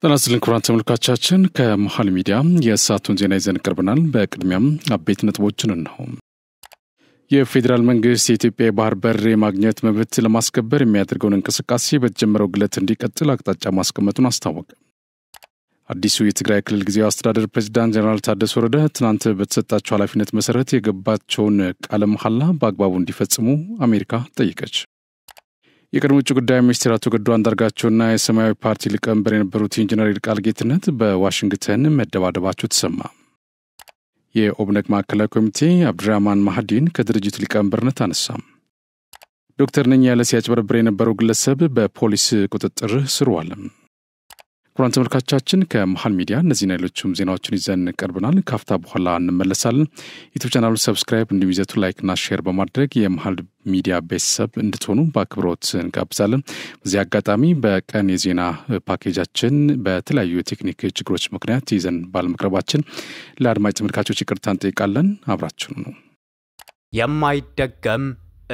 ተናስልን ኩራን ተመልካቾቻችን ከመሃል ሚዲያ የሰዓቱን ዜና ይዘን ቀርበናል። በቅድሚያም አበይት ነጥቦችን ነው። የፌደራል መንግስት የኢትዮጵያ ባህር በር የማግኘት መብት ለማስከበር የሚያደርገውን እንቅስቃሴ በተጀመረው ግለት እንዲቀጥል አቅጣጫ ማስቀመጡን አስታወቀ። አዲሱ የትግራይ ክልል ጊዜያዊ አስተዳደር ፕሬዝዳንት ጀነራል ታደሰ ወረደ ትናንት በተሰጣቸው ኃላፊነት መሰረት የገባቸውን ቃለ መሐላ በአግባቡ እንዲፈጽሙ አሜሪካ ጠየቀች። የቀድሞ ውጭ ጉዳይ ሚኒስትር አቶ ገዱ አንዳርጋቸውና የሰማያዊ ፓርቲ ሊቀመንበር የነበሩት ኢንጂነር ይልቃል ጌትነት በዋሽንግተን መደባደባቸው ተሰማ። የኦብነግ ማዕከላዊ ኮሚቴ አብዱራህማን ማህዲን ከድርጅቱ ሊቀመንበርነት አነሳ። ዶክተር ነኝ ያለ ሲያጭበረብር የነበረው ግለሰብ በፖሊስ ቁጥጥር ስር ዋለ። ኩራን ተመልካቾቻችን ከመሃል ሚዲያ እነዚህና ሌሎችም ዜናዎችን ይዘን ቀርበናል። ካፍታ በኋላ እንመለሳለን። ዩቲዩብ ቻናሉን ሰብስክራይብ እንዲይዘቱ ላይክ እና ሼር በማድረግ የመሃል ሚዲያ ቤተሰብ እንድትሆኑ በአክብሮት እንጋብዛለን። በዚህ አጋጣሚ በቀን የዜና ፓኬጃችን በተለያዩ የቴክኒክ ችግሮች ምክንያት ይዘን ባለመቅረባችን ለአድማጭ ተመልካቾች ይቅርታ እንጠይቃለን። አብራችሁን ነው። የማይደገም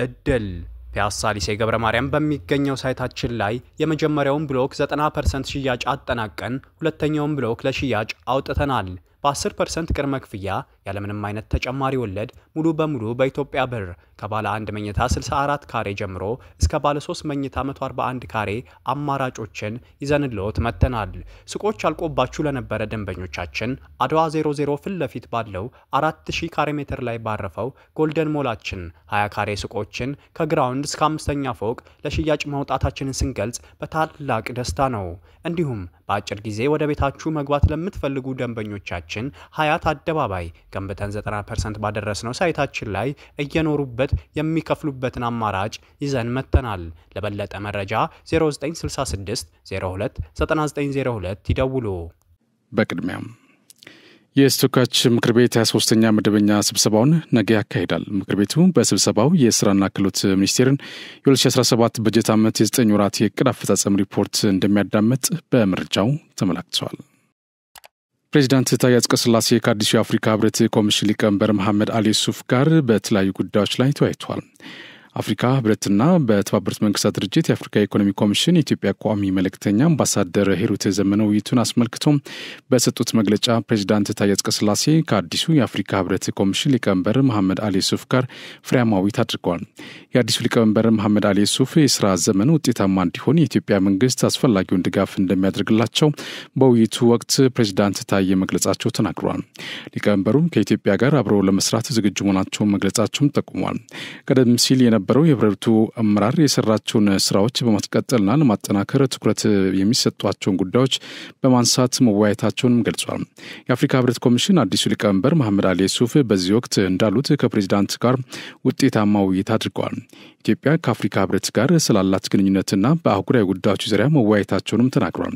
እድል ፒያሳ ሊሴ ገብረ ማርያም በሚገኘው ሳይታችን ላይ የመጀመሪያውን ብሎክ 90% ሽያጭ አጠናቀን ሁለተኛውን ብሎክ ለሽያጭ አውጥተናል። በ10% ቅድመ ክፍያ ያለምንም አይነት ተጨማሪ ወለድ ሙሉ በሙሉ በኢትዮጵያ ብር ከባለ 1 መኝታ 64 ካሬ ጀምሮ እስከ ባለ 3 መኝታ 141 ካሬ አማራጮችን ይዘንልዎት መጥተናል። ሱቆች አልቆባችሁ ለነበረ ደንበኞቻችን አድዋ 00 ፊት ለፊት ባለው 4000 ካሬ ሜትር ላይ ባረፈው ጎልደን ሞላችን 20 ካሬ ሱቆችን ከግራውንድ እስከ 5ኛ ፎቅ ለሽያጭ ማውጣታችንን ስንገልጽ በታላቅ ደስታ ነው። እንዲሁም በአጭር ጊዜ ወደ ቤታችሁ መግባት ለምትፈልጉ ደንበኞቻችን ሀያት አደባባይ ገንብተን 90% ባደረስነው ሳይታችን ላይ እየኖሩበት የሚከፍሉበትን አማራጭ ይዘን መጥተናል። ለበለጠ መረጃ 0966 02 9902 ይደውሉ። በቅድሚያም የስቶካች ምክር ቤት 23ኛ መደበኛ ስብሰባውን ነገ ያካሂዳል። ምክር ቤቱ በስብሰባው የስራና ክህሎት ሚኒስቴርን የ2017 በጀት ዓመት የ9 ወራት የዕቅድ አፈጻጸም ሪፖርት እንደሚያዳምጥ በመረጃው ተመላክቷል። ፕሬዝዳንት ታዬ አጽቀሥላሴ ከአዲሱ የአፍሪካ ህብረት ኮሚሽን ሊቀመንበር መሐመድ አሊ ዩሱፍ ጋር በተለያዩ ጉዳዮች ላይ ተወያይተዋል። አፍሪካ ህብረትና በተባበሩት መንግስታት ድርጅት የአፍሪካ ኢኮኖሚ ኮሚሽን የኢትዮጵያ ቋሚ መልእክተኛ አምባሳደር ሂሩት ዘመነ ውይይቱን አስመልክቶ በሰጡት መግለጫ ፕሬዝዳንት ታዬ አጽቀሥላሴ ከአዲሱ የአፍሪካ ህብረት ኮሚሽን ሊቀመንበር መሐመድ አሊ ዩሱፍ ጋር ፍሬያማ ውይይት አድርገዋል። የአዲሱ ሊቀመንበር መሐመድ አሊ ዩሱፍ የስራ ዘመን ውጤታማ እንዲሆን የኢትዮጵያ መንግስት አስፈላጊውን ድጋፍ እንደሚያደርግላቸው በውይይቱ ወቅት ፕሬዝዳንት ታዬ መግለጻቸው ተናግረዋል። ሊቀመንበሩም ከኢትዮጵያ ጋር አብረው ለመስራት ዝግጁ መሆናቸውን መግለጻቸውም ጠቁመዋል። ቀደም ሲል የነበረው የህብረቱ አመራር የሰራቸውን ስራዎች በማስቀጠልና ለማጠናከር ትኩረት የሚሰጧቸውን ጉዳዮች በማንሳት መወያየታቸውን ገልጿል። የአፍሪካ ህብረት ኮሚሽን አዲሱ ሊቀመንበር መሐመድ አሊ ዩሱፍ በዚህ ወቅት እንዳሉት ከፕሬዝዳንት ጋር ውጤታማ ውይይት አድርገዋል። ኢትዮጵያ ከአፍሪካ ህብረት ጋር ስላላት ግንኙነትና በአህጉራዊ ጉዳዮች ዙሪያ መወያየታቸውንም ተናግሯል።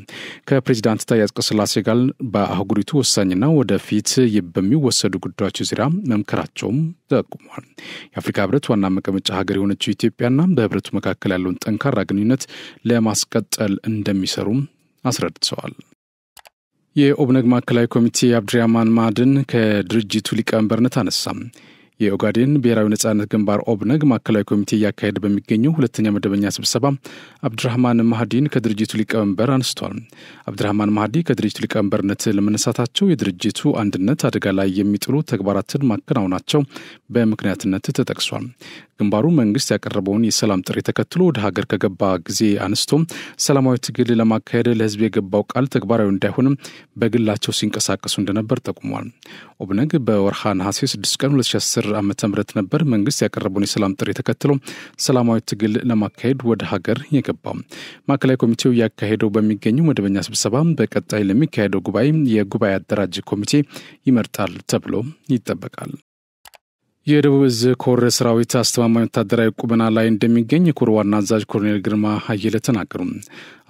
ከፕሬዝዳንት ታዬ አጽቀሥላሴ ጋር በአህጉሪቱ ወሳኝና ወደፊት በሚወሰዱ ጉዳዮች ዙሪያ መምከራቸውም ተጠቁሟል። የአፍሪካ ህብረት ዋና መቀመጫ ሀገር የሆነችው ኢትዮጵያና በህብረቱ መካከል ያለውን ጠንካራ ግንኙነት ለማስቀጠል እንደሚሰሩም አስረድተዋል። የኦብነግ ማዕከላዊ ኮሚቴ አብዱራህማን ማህዲን ከድርጅቱ ሊቀመንበርነት አነሳ። የኦጋዴን ብሔራዊ ነጻነት ግንባር ኦብነግ ማዕከላዊ ኮሚቴ እያካሄደ በሚገኘው ሁለተኛ መደበኛ ስብሰባ አብዱራህማን ማህዲን ከድርጅቱ ሊቀመንበር አንስቷል። አብዱራህማን ማህዲ ከድርጅቱ ሊቀመንበርነት ለመነሳታቸው የድርጅቱ አንድነት አደጋ ላይ የሚጥሉ ተግባራትን ማከናወናቸው በምክንያትነት ተጠቅሷል። ግንባሩ መንግስት ያቀረበውን የሰላም ጥሪ ተከትሎ ወደ ሀገር ከገባ ጊዜ አንስቶ ሰላማዊ ትግል ለማካሄድ ለህዝብ የገባው ቃል ተግባራዊ እንዳይሆንም በግላቸው ሲንቀሳቀሱ እንደነበር ጠቁሟል። ኦብነግ በወርሃ ነሐሴ 6 ቀን 2010 ዓ.ም ነበር መንግስት ያቀረበውን የሰላም ጥሪ ተከትሎ ሰላማዊ ትግል ለማካሄድ ወደ ሀገር የገባው። ማዕከላዊ ኮሚቴው ያካሄደው በሚገኘው መደበኛ ስብሰባ በቀጣይ ለሚካሄደው ጉባኤ የጉባኤ አደራጅ ኮሚቴ ይመርጣል ተብሎ ይጠበቃል። የደቡብ እዝ ኮር ሰራዊት አስተማማኝ ወታደራዊ ቁመና ላይ እንደሚገኝ የኮር ዋና አዛዥ ኮሎኔል ግርማ ኃይለ ተናገሩ።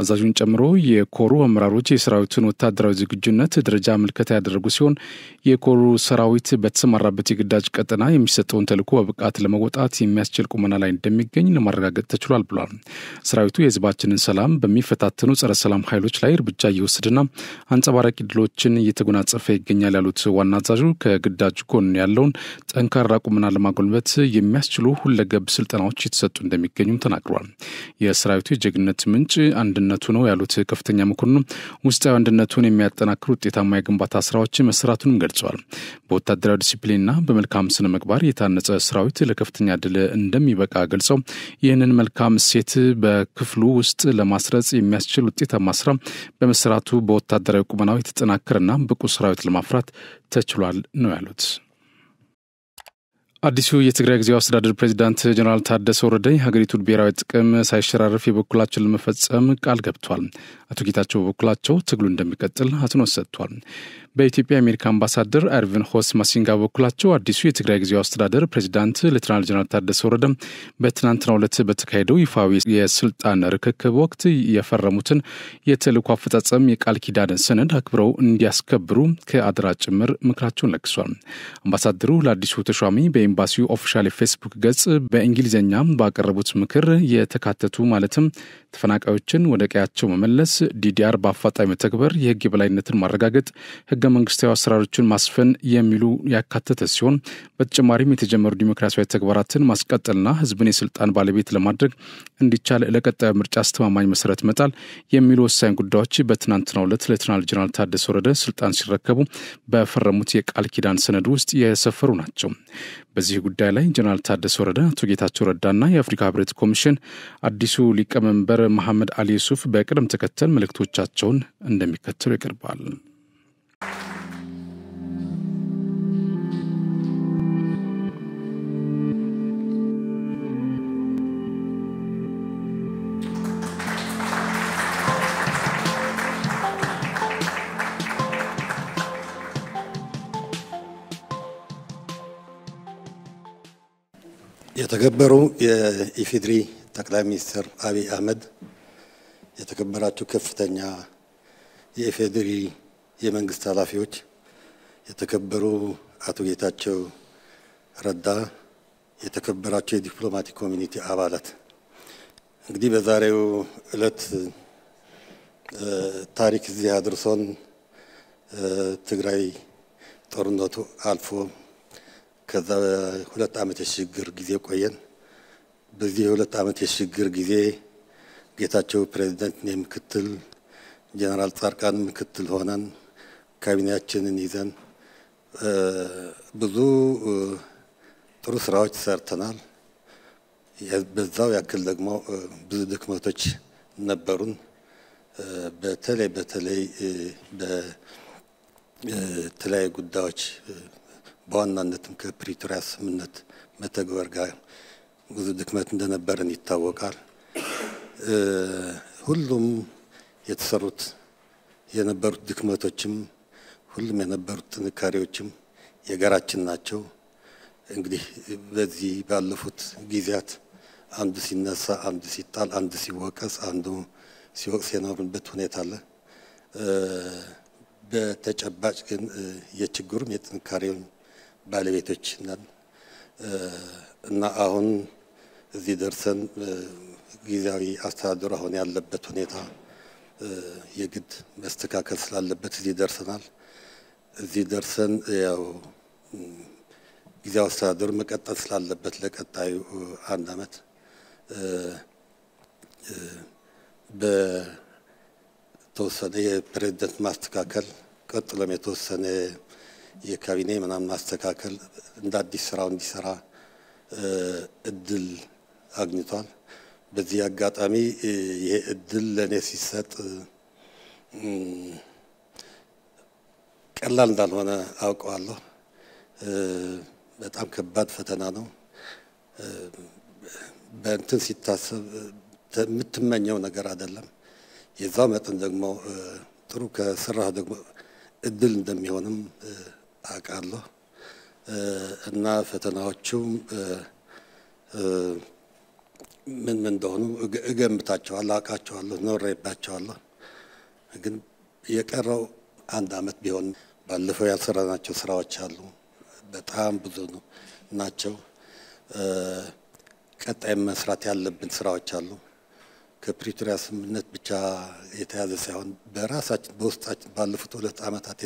አዛዡን ጨምሮ የኮሩ አመራሮች የሰራዊቱን ወታደራዊ ዝግጁነት ደረጃ ምልከታ ያደረጉ ሲሆን የኮሩ ሰራዊት በተሰማራበት የግዳጅ ቀጠና የሚሰጠውን ተልዕኮ በብቃት ለመወጣት የሚያስችል ቁመና ላይ እንደሚገኝ ለማረጋገጥ ተችሏል ብሏል። ሰራዊቱ የህዝባችንን ሰላም በሚፈታተኑ ጸረ ሰላም ኃይሎች ላይ እርምጃ እየወሰደና አንጸባራቂ ድሎችን እየተጎናጸፈ ይገኛል ያሉት ዋና አዛዡ ከግዳጅ ጎን ያለውን ጠንካራ ቁመና ለማጎልበት የሚያስችሉ ሁለገብ ስልጠናዎች የተሰጡ እንደሚገኙም ተናግረዋል። የሰራዊቱ የጀግንነት ምንጭ አንድነቱ ነው ያሉት ከፍተኛ መኮንኑ ውስጣዊ አንድነቱን የሚያጠናክሩ ውጤታማ የግንባታ ስራዎች መስራቱንም ገልጸዋል። በወታደራዊ ዲሲፕሊንና በመልካም ስነ ምግባር የታነጸ ሰራዊት ለከፍተኛ ድል እንደሚበቃ ገልጸው ይህንን መልካም እሴት በክፍሉ ውስጥ ለማስረጽ የሚያስችል ውጤታማ ስራ በመስራቱ በወታደራዊ ቁመናው የተጠናከረና ብቁ ሰራዊት ለማፍራት ተችሏል ነው ያሉት። አዲሱ የትግራይ ጊዜያዊ አስተዳደር ፕሬዝዳንት ጀነራል ታደሰ ወረደ ሀገሪቱን ብሔራዊ ጥቅም ሳይሸራረፍ የበኩላቸውን ለመፈጸም ቃል ገብቷል። አቶ ጌታቸው በበኩላቸው ትግሉ እንደሚቀጥል አጽንኦት ሰጥቷል። በኢትዮጵያ የአሜሪካ አምባሳደር አርቪን ሆስ ማሲንጋ በበኩላቸው አዲሱ የትግራይ ጊዜያዊ አስተዳደር ፕሬዝዳንት ሌተናል ጀነራል ታደሰ ወረደ በትናንትናው ዕለት በተካሄደው ይፋዊ የስልጣን ርክክብ ወቅት የፈረሙትን የተልዕኮ አፈጻጸም የቃል ኪዳን ሰነድ አክብረው እንዲያስከብሩ ከአደራ ጭምር ምክራቸውን ለግሷል። አምባሳደሩ ለአዲሱ ተሿሚ በኤምባሲው ኦፊሻል ፌስቡክ ገጽ በእንግሊዝኛ ባቀረቡት ምክር የተካተቱ ማለትም ተፈናቃዮችን ወደ ቀያቸው መመለስ፣ ዲዲአር በአፋጣኝ መተግበር፣ የህግ የበላይነትን ማረጋገጥ፣ ህገ መንግስታዊ አሰራሮችን ማስፈን የሚሉ ያካተተ ሲሆን በተጨማሪም የተጀመሩ ዲሞክራሲያዊ ተግባራትን ማስቀጠልና ህዝብን የስልጣን ባለቤት ለማድረግ እንዲቻል ለቀጣዩ ምርጫ አስተማማኝ መሰረት መጣል የሚሉ ወሳኝ ጉዳዮች በትናንትናው ዕለት ሌተናል ጀነራል ታደሰ ወረደ ስልጣን ሲረከቡ በፈረሙት የቃል ኪዳን ሰነድ ውስጥ የሰፈሩ ናቸው። በዚህ ጉዳይ ላይ ጀነራል ታደሰ ወረደ፣ አቶ ጌታቸው ረዳና የአፍሪካ ህብረት ኮሚሽን አዲሱ ሊቀመንበር መሐመድ አሊ ዩሱፍ በቅደም ተከተል መልእክቶቻቸውን እንደሚከተሉ ይቀርባል። የተከበሩ የኢፌድሪ ጠቅላይ ሚኒስትር አብይ አህመድ፣ የተከበራችሁ ከፍተኛ የኢፌድሪ የመንግስት ኃላፊዎች፣ የተከበሩ አቶ ጌታቸው ረዳ፣ የተከበራችሁ የዲፕሎማቲክ ኮሚኒቲ አባላት፣ እንግዲህ በዛሬው ዕለት ታሪክ እዚህ አድርሶን ትግራይ ጦርነቱ አልፎ ከዛ 2 ዓመት የሽግግር ጊዜ ቆየን። በዚህ 2 ዓመት የሽግግር ጊዜ ጌታቸው ፕሬዝዳንት ምክትል፣ ጀነራል ጻድቃን ምክትል ሆነን ካቢኔያችንን ይዘን ብዙ ጥሩ ስራዎች ሰርተናል። በዛው ያክል ደግሞ ብዙ ድክመቶች ነበሩን። በተለይ በተለያዩ ጉዳዮች በዋናነትም ከፕሪቶሪያ ስምምነት መተግበር ጋር ብዙ ድክመት እንደነበረን ይታወቃል። ሁሉም የተሰሩት የነበሩት ድክመቶችም ሁሉም የነበሩት ጥንካሬዎችም የጋራችን ናቸው። እንግዲህ በዚህ ባለፉት ጊዜያት አንዱ ሲነሳ፣ አንዱ ሲጣል፣ አንዱ ሲወቀስ፣ አንዱ ሲወቅስ የኖርንበት ሁኔታ አለ። በተጨባጭ ግን የችግሩም የጥንካሬውን ባለቤቶች ነን እና አሁን እዚህ ደርሰን ጊዜያዊ አስተዳደሩ አሁን ያለበት ሁኔታ የግድ መስተካከል ስላለበት እዚህ ደርሰናል። እዚህ ደርሰን ያው ጊዜያዊ አስተዳደሩ መቀጠል ስላለበት ለቀጣዩ 1 ዓመት በተወሰነ የፕሬዝዳንት ማስተካከል ቀጥሎም የተወሰነ የካቢኔ ምናምን ማስተካከል እንደ አዲስ ስራው እንዲሰራ እድል አግኝቷል። በዚህ አጋጣሚ ይሄ እድል ለኔ ሲሰጥ ቀላል እንዳልሆነ አውቀዋለሁ። በጣም ከባድ ፈተና ነው። በእንትን ሲታሰብ የምትመኘው ነገር አይደለም። የዛው መጠን ደግሞ ጥሩ ከስራህ ደግሞ እድል እንደሚሆንም አውቃለሁ እና ፈተናዎቹም ምን እንደሆኑ እገምታቸዋለሁ፣ አውቃቸዋለሁ፣ ኖሬባቸዋለሁ። ግን የቀረው 1 ዓመት ቢሆን ባለፈው ያልሰራናቸው ስራዎች አሉ፣ በጣም ብዙ ናቸው። ቀጣይ መስራት ያለብን ስራዎች አሉ። ከፕሪቶሪያ ስምምነት ብቻ የተያዘ ሳይሆን በራሳችን በውስጣችን ባለፉት 2 ዓመታት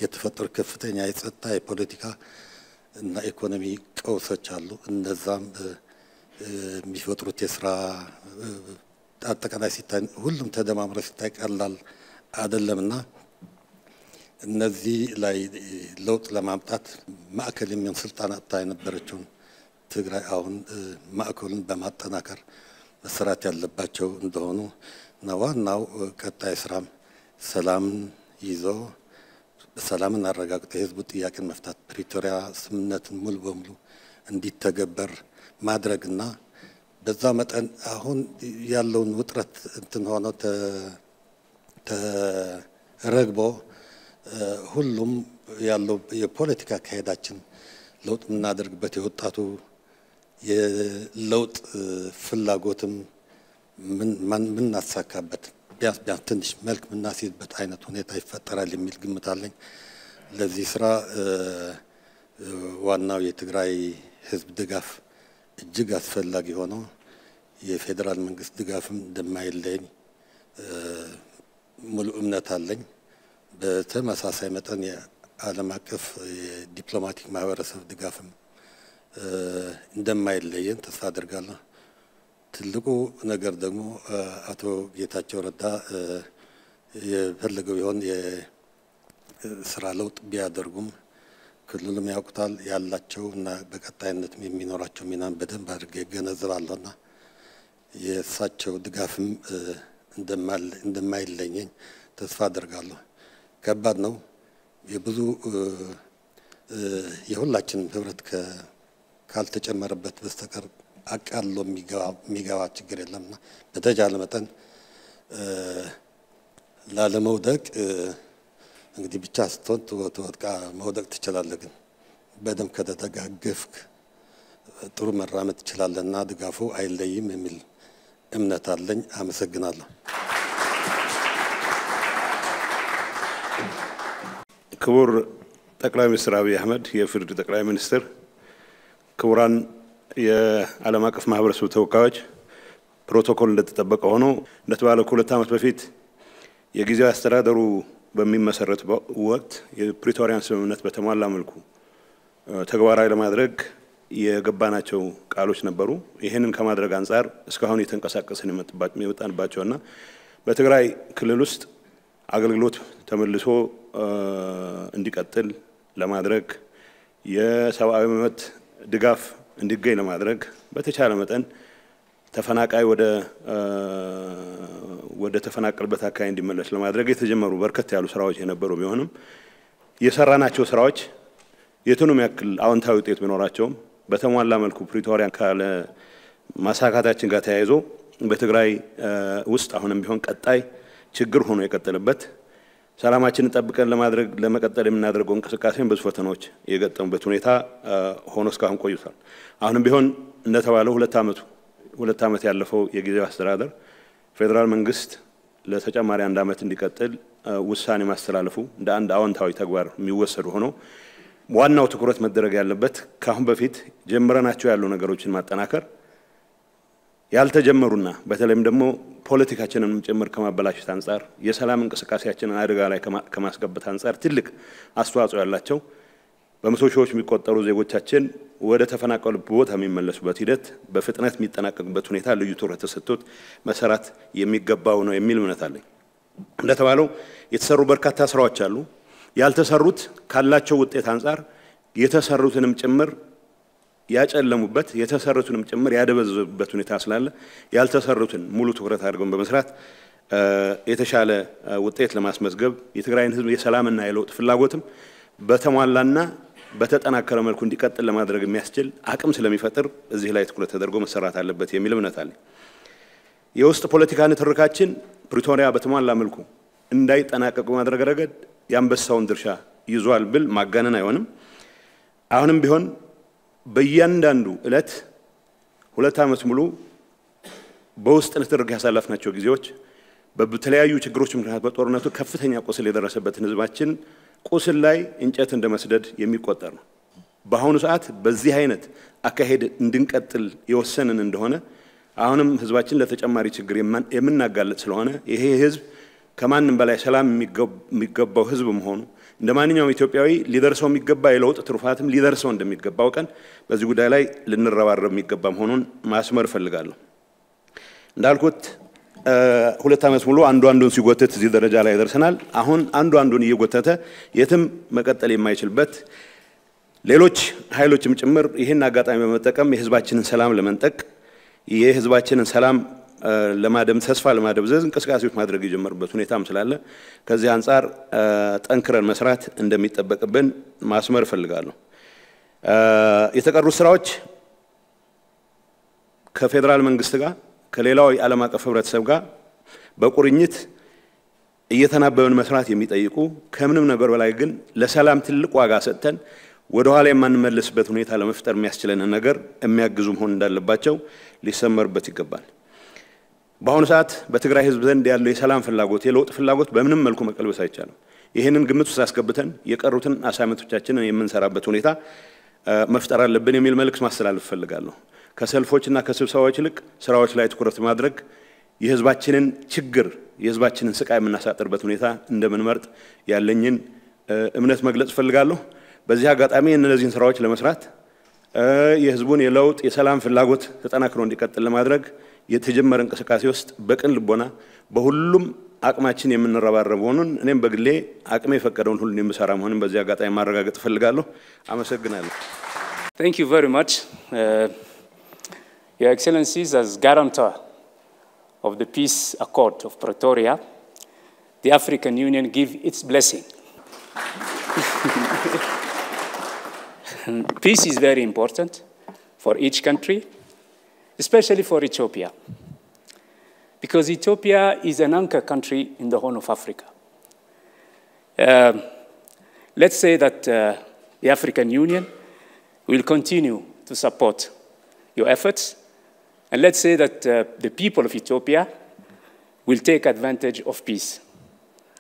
የተፈጠሩ ከፍተኛ የጸጥታ የፖለቲካ እና ኢኮኖሚ ቀውሶች አሉ። እነዛም የሚፈጥሩት የስራ አጠቃላይ ሲታይ ሁሉም ተደማምሮ ሲታይ ቀላል አይደለምና እነዚህ ላይ ለውጥ ለማምጣት ማዕከል የሚሆን ስልጣን አጥታ የነበረችውን ትግራይ አሁን ማዕከሉን በማጠናከር መሰራት ያለባቸው እንደሆኑ እና ዋናው ቀጣይ ስራም ሰላምን ይዞ ሰላምን አረጋግጦ የህዝቡ ጥያቄን መፍታት ፕሪቶሪያ ስምምነትን ሙሉ በሙሉ እንዲተገበር ማድረግና በዛ መጠን አሁን ያለውን ውጥረት እንትን ሆኖ ተረግቦ ሁሉም ያለው የፖለቲካ ካሄዳችን ለውጥ የምናደርግበት የወጣቱ የለውጥ ፍላጎትም ምን እናሳካበት ቢያንስ ትንሽ መልክ ምናስይዝበት አይነት ሁኔታ ይፈጠራል የሚል ግምት አለኝ። ለዚህ ስራ ዋናው የትግራይ ህዝብ ድጋፍ እጅግ አስፈላጊ ሆኖ የፌደራል መንግስት ድጋፍም እንደማይለኝ ሙሉ እምነት አለኝ። በተመሳሳይ መጠን የዓለም አቀፍ የዲፕሎማቲክ ማህበረሰብ ድጋፍም እንደማይለየን ተስፋ አድርጋለሁ። ትልቁ ነገር ደግሞ አቶ ጌታቸው ረዳ የፈለገው ይሆን የስራ ለውጥ ቢያደርጉም ክልሉም ያውቁታል ያላቸው እና በቀጣይነት የሚኖራቸው ሚናን በደንብ አድርጌ እገነዘባለሁና የእሳቸው ድጋፍም እንደማይለየኝ ተስፋ አድርጋለሁ። ከባድ ነው። የብዙ የሁላችን ህብረት ካልተጨመረበት በስተቀር አቃሎ የሚገባ ችግር የለምና በተቻለ መጠን ላለመውደቅ እንግዲህ ብቻ ስትሆን ተወጥቃ መውደቅ ትችላለህ፣ ግን በደንብ ከተደጋገፍክ ጥሩ መራመድ ትችላለህና ድጋፉ አይለይም የሚል እምነት አለኝ። አመሰግናለሁ። ክቡር ጠቅላይ ሚኒስትር አብይ አህመድ የፍርድ ጠቅላይ ሚኒስትር፣ ክቡራን የዓለም አቀፍ ማህበረሰብ ተወካዮች፣ ፕሮቶኮል እንደተጠበቀ ሆኖ እንደተባለው ከ2 ዓመት በፊት የጊዜያዊ አስተዳደሩ በሚመሰረት ወቅት የፕሪቶሪያን ስምምነት በተሟላ መልኩ ተግባራዊ ለማድረግ የገባናቸው ቃሎች ነበሩ። ይህንን ከማድረግ አንጻር እስካሁን የተንቀሳቀስን የመጣንባቸውና በትግራይ ክልል ውስጥ አገልግሎት ተመልሶ እንዲቀጥል ለማድረግ የሰብአዊ መብት ድጋፍ እንዲገኝ ለማድረግ በተቻለ መጠን ተፈናቃይ ወደ ተፈናቀለበት አካባቢ እንዲመለስ ለማድረግ የተጀመሩ በርከት ያሉ ስራዎች የነበሩ ቢሆንም የሰራናቸው ስራዎች የቱንም ያክል አዎንታዊ ውጤት ቢኖራቸውም በተሟላ መልኩ ፕሪቶሪያን ካለ ማሳካታችን ጋር ተያይዞ በትግራይ ውስጥ አሁንም ቢሆን ቀጣይ ችግር ሆኖ የቀጠለበት ሰላማችንን ጠብቀን ለመቀጠል የምናደርገው እንቅስቃሴን ብዙ ፈተናዎች የገጠሙበት ሁኔታ ሆኖ እስካሁን ቆይቷል። አሁንም ቢሆን እንደተባለው 2 ዓመት ያለፈው የጊዜያዊ አስተዳደር ፌደራል መንግስት ለተጨማሪ 1 ዓመት እንዲቀጥል ውሳኔ ማስተላለፉ እንደ አንድ አዎንታዊ ተግባር የሚወሰድ ሆኖ ዋናው ትኩረት መደረግ ያለበት ካሁን በፊት ጀምረናቸው ያሉ ነገሮችን ማጠናከር ያልተጀመሩና በተለይም ደግሞ ፖለቲካችንን ጭምር ከማበላሸት አንጻር የሰላም እንቅስቃሴያችንን አደጋ ላይ ከማስገባት አንጻር ትልቅ አስተዋጽኦ ያላቸው በመቶ ሺዎች የሚቆጠሩ ዜጎቻችን ወደ ተፈናቀሉበት ቦታ የሚመለሱበት ሂደት በፍጥነት የሚጠናቀቅበት ሁኔታ ልዩ ትኩረት ተሰጥቶት መሰራት የሚገባው ነው የሚል እምነት አለኝ። እንደተባለው የተሰሩ በርካታ ስራዎች አሉ። ያልተሰሩት ካላቸው ውጤት አንጻር የተሰሩትንም ጭምር ያጨለሙበት የተሰሩትንም ጭምር ያደበዘዙበት ሁኔታ ስላለ ያልተሰሩትን ሙሉ ትኩረት አድርገን በመስራት የተሻለ ውጤት ለማስመዝገብ የትግራይን ህዝብ የሰላምና የለውጥ ፍላጎትም በተሟላና በተጠናከረ መልኩ እንዲቀጥል ለማድረግ የሚያስችል አቅም ስለሚፈጥር እዚህ ላይ ትኩረት ተደርጎ መሰራት አለበት የሚል እምነት አለኝ። የውስጥ ፖለቲካ ንትርካችን ፕሪቶሪያ በተሟላ መልኩ እንዳይጠናቀቅ ማድረግ ረገድ ያንበሳውን ድርሻ ይዟል ብል ማጋነን አይሆንም። አሁንም ቢሆን በእያንዳንዱ እለት 2 ዓመት ሙሉ በውስጥ ንትርክ ያሳለፍናቸው ጊዜዎች በተለያዩ ችግሮች ምክንያት በጦርነቱ ከፍተኛ ቁስል የደረሰበትን ህዝባችን ቁስል ላይ እንጨት እንደመስደድ የሚቆጠር ነው። በአሁኑ ሰዓት በዚህ አይነት አካሄድ እንድንቀጥል የወሰንን እንደሆነ አሁንም ህዝባችን ለተጨማሪ ችግር የምናጋለጥ ስለሆነ ይሄ ህዝብ ከማንም በላይ ሰላም የሚገባው ህዝብ መሆኑ እንደማንኛውም ኢትዮጵያዊ ሊደርሰው የሚገባ የለውጥ ትሩፋትም ሊደርሰው እንደሚገባው ቀን በዚህ ጉዳይ ላይ ልንረባረብ የሚገባ መሆኑን ማስመር ፈልጋለሁ። እንዳልኩት 2 ዓመት ሙሉ አንዱን ሲጎተት እዚህ ደረጃ ላይ ደርሰናል። አሁን አንዱን እየጎተተ የትም መቀጠል የማይችልበት ሌሎች ኃይሎችም ጭምር ይሄን አጋጣሚ በመጠቀም የህዝባችንን ሰላም ለመንጠቅ የህዝባችንን ሰላም ለማደም ተስፋ ለማደብዘዝ እንቅስቃሴዎች ማድረግ የጀመሩበት ሁኔታም ስላለ ከዚህ አንፃር ጠንክረን መስራት እንደሚጠበቅብን ማስመር ፈልጋለሁ። የተቀሩት ስራዎች ከፌደራል መንግስት ጋር ከሌላው የዓለም አቀፍ ህብረተሰብ ጋር በቁርኝት እየተናበበን መስራት የሚጠይቁ ከምንም ነገር በላይ ግን ለሰላም ትልቅ ዋጋ ሰጥተን ወደ ኋላ የማንመለስበት ሁኔታ ለመፍጠር የሚያስችለን ነገር የሚያግዙ መሆን እንዳለባቸው ሊሰመርበት ይገባል። በአሁኑ ሰዓት በትግራይ ህዝብ ዘንድ ያለው የሰላም ፍላጎት የለውጥ ፍላጎት በምንም መልኩ መቀልበስ አይቻልም። ይሄንን ግምት ውስጥ አስገብተን የቀሩትን አሳይመንቶቻችንን የምንሰራበት ሁኔታ መፍጠር አለብን የሚል መልእክት ማስተላለፍ ፈልጋለሁ። ከሰልፎችና ከስብሰባዎች ይልቅ ስራዎች ላይ ትኩረት ማድረግ የህዝባችንን ችግር የህዝባችንን ስቃይ የምናሳጥርበት ሁኔታ እንደምንመርጥ ያለኝን እምነት መግለጽ ፈልጋለሁ። በዚህ አጋጣሚ እነዚህን ስራዎች ለመስራት የህዝቡን የለውጥ የሰላም ፍላጎት ተጠናክሮ እንዲቀጥል ለማድረግ የተጀመረ እንቅስቃሴ ውስጥ በቅን ልቦና በሁሉም አቅማችን የምንረባረብ ሆነን እኔም በግሌ አቅሜ የፈቀደውን ሁሉ የምሰራ መሆኑን በዚህ አጋጣሚ ማረጋገጥ ፈልጋለሁ። አመሰግናለሁ። Thank you very much. Your Excellencies, as guarantor of the Peace Accord of Pretoria, the African Union give its blessing. Peace is very important for each country, especially for Ethiopia, because Ethiopia is an anchor country in the Horn of Africa. Let's say that the African Union will continue to support your efforts, and let's say that the people of Ethiopia will take advantage of peace.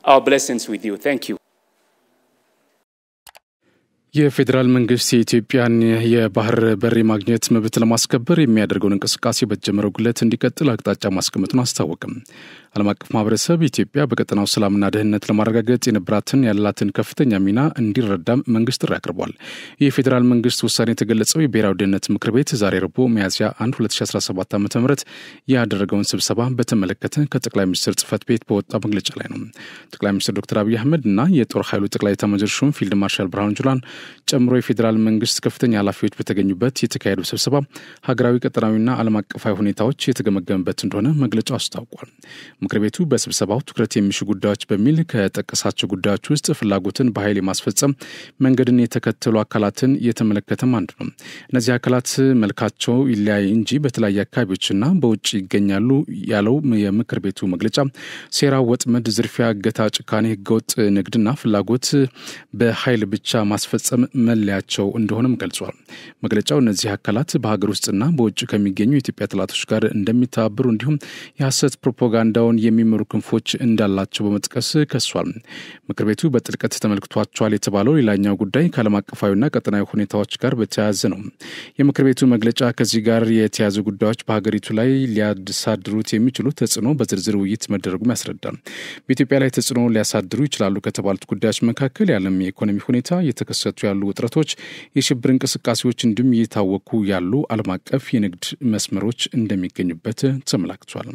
Our blessings with you. Thank you. የፌደራል መንግስት የኢትዮጵያን የባህር በር ማግኘት መብት ለማስከበር የሚያደርገውን እንቅስቃሴ በጀመረው ግለት እንዲቀጥል አቅጣጫ ማስቀመጡን አስታወቀም። ዓለም አቀፍ ማህበረሰብ ኢትዮጵያ በቀጠናው ሰላምና ደህንነት ለማረጋገጥ ያላትን ከፍተኛ ሚና እንዲረዳም መንግስት ጥሪ አቅርቧል። የፌደራል መንግስት ውሳኔ የተገለጸው የብሔራዊ ደህንነት ምክር ቤት ዛሬ ረቡዕ ሚያዝያ 1 2017 ዓ.ም ያደረገውን ስብሰባ በተመለከተ ከጠቅላይ ሚኒስትር ጽህፈት ቤት በወጣ መግለጫ ላይ ነው። ጠቅላይ ሚኒስትር ዶክተር አብይ አህመድ እና የጦር ኃይሉ ጠቅላይ ኤታማዦር ሹም ፊልድ ማርሻል ብርሃኑ ጁላን ጨምሮ የፌደራል መንግስት ከፍተኛ ኃላፊዎች በተገኙበት የተካሄደው ስብሰባ ሀገራዊ ቀጠናዊና ዓለም አቀፋዊ ሁኔታዎች የተገመገመበት እንደሆነ መግለጫው አስታውቋል። ምክር ቤቱ በስብሰባው ትኩረት የሚሹ ጉዳዮች በሚል ከጠቀሳቸው ጉዳዮች ውስጥ ፍላጎትን በኃይል የማስፈጸም መንገድን የተከተሉ አካላትን የተመለከተም አንዱ ነው። እነዚህ አካላት መልካቸው ይለያይ እንጂ በተለያየ አካባቢዎችና በውጭ ይገኛሉ ያለው የምክር ቤቱ መግለጫ ሴራ፣ ወጥመድ፣ ዝርፊያ፣ እገታ፣ ጭካኔ፣ ህገወጥ ንግድና ፍላጎት በኃይል ብቻ ማስፈጸም መለያቸው እንደሆነም ገልጿል። መግለጫው እነዚህ አካላት በሀገር ውስጥና በውጭ ከሚገኙ የኢትዮጵያ ጠላቶች ጋር እንደሚተባበሩ እንዲሁም የሐሰት ፕሮፓጋንዳውን የሚመሩ ክንፎች እንዳላቸው በመጥቀስ ከሷል። ምክር ቤቱ በጥልቀት ተመልክቷቸዋል የተባለው ሌላኛው ጉዳይ ከዓለም አቀፋዊና ቀጠናዊ ሁኔታዎች ጋር በተያያዘ ነው። የምክር ቤቱ መግለጫ ከዚህ ጋር የተያያዙ ጉዳዮች በሀገሪቱ ላይ ሊያሳድሩት የሚችሉ ተጽዕኖ በዝርዝር ውይይት መደረጉም ያስረዳል። በኢትዮጵያ ላይ ተጽዕኖ ሊያሳድሩ ይችላሉ ከተባሉት ጉዳዮች መካከል የዓለም የኢኮኖሚ ሁኔታ፣ የተከሰቱ ያሉ ውጥረቶች፣ የሽብር እንቅስቃሴዎች እንዲሁም እየታወኩ ያሉ ዓለም አቀፍ የንግድ መስመሮች እንደሚገኙበት ተመላክቷል።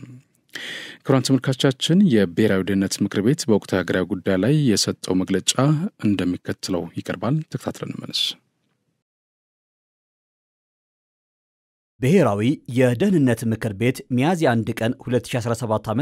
ክቡራን ተመልካቾቻችን የብሔራዊ ደህንነት ምክር ቤት በወቅታዊ ሀገራዊ ጉዳይ ላይ የሰጠው መግለጫ እንደሚከተለው ይቀርባል። ተከታትለን እንመለስ። ብሔራዊ የደህንነት ምክር ቤት ሚያዝያ 1 ቀን 2017 ዓ.ም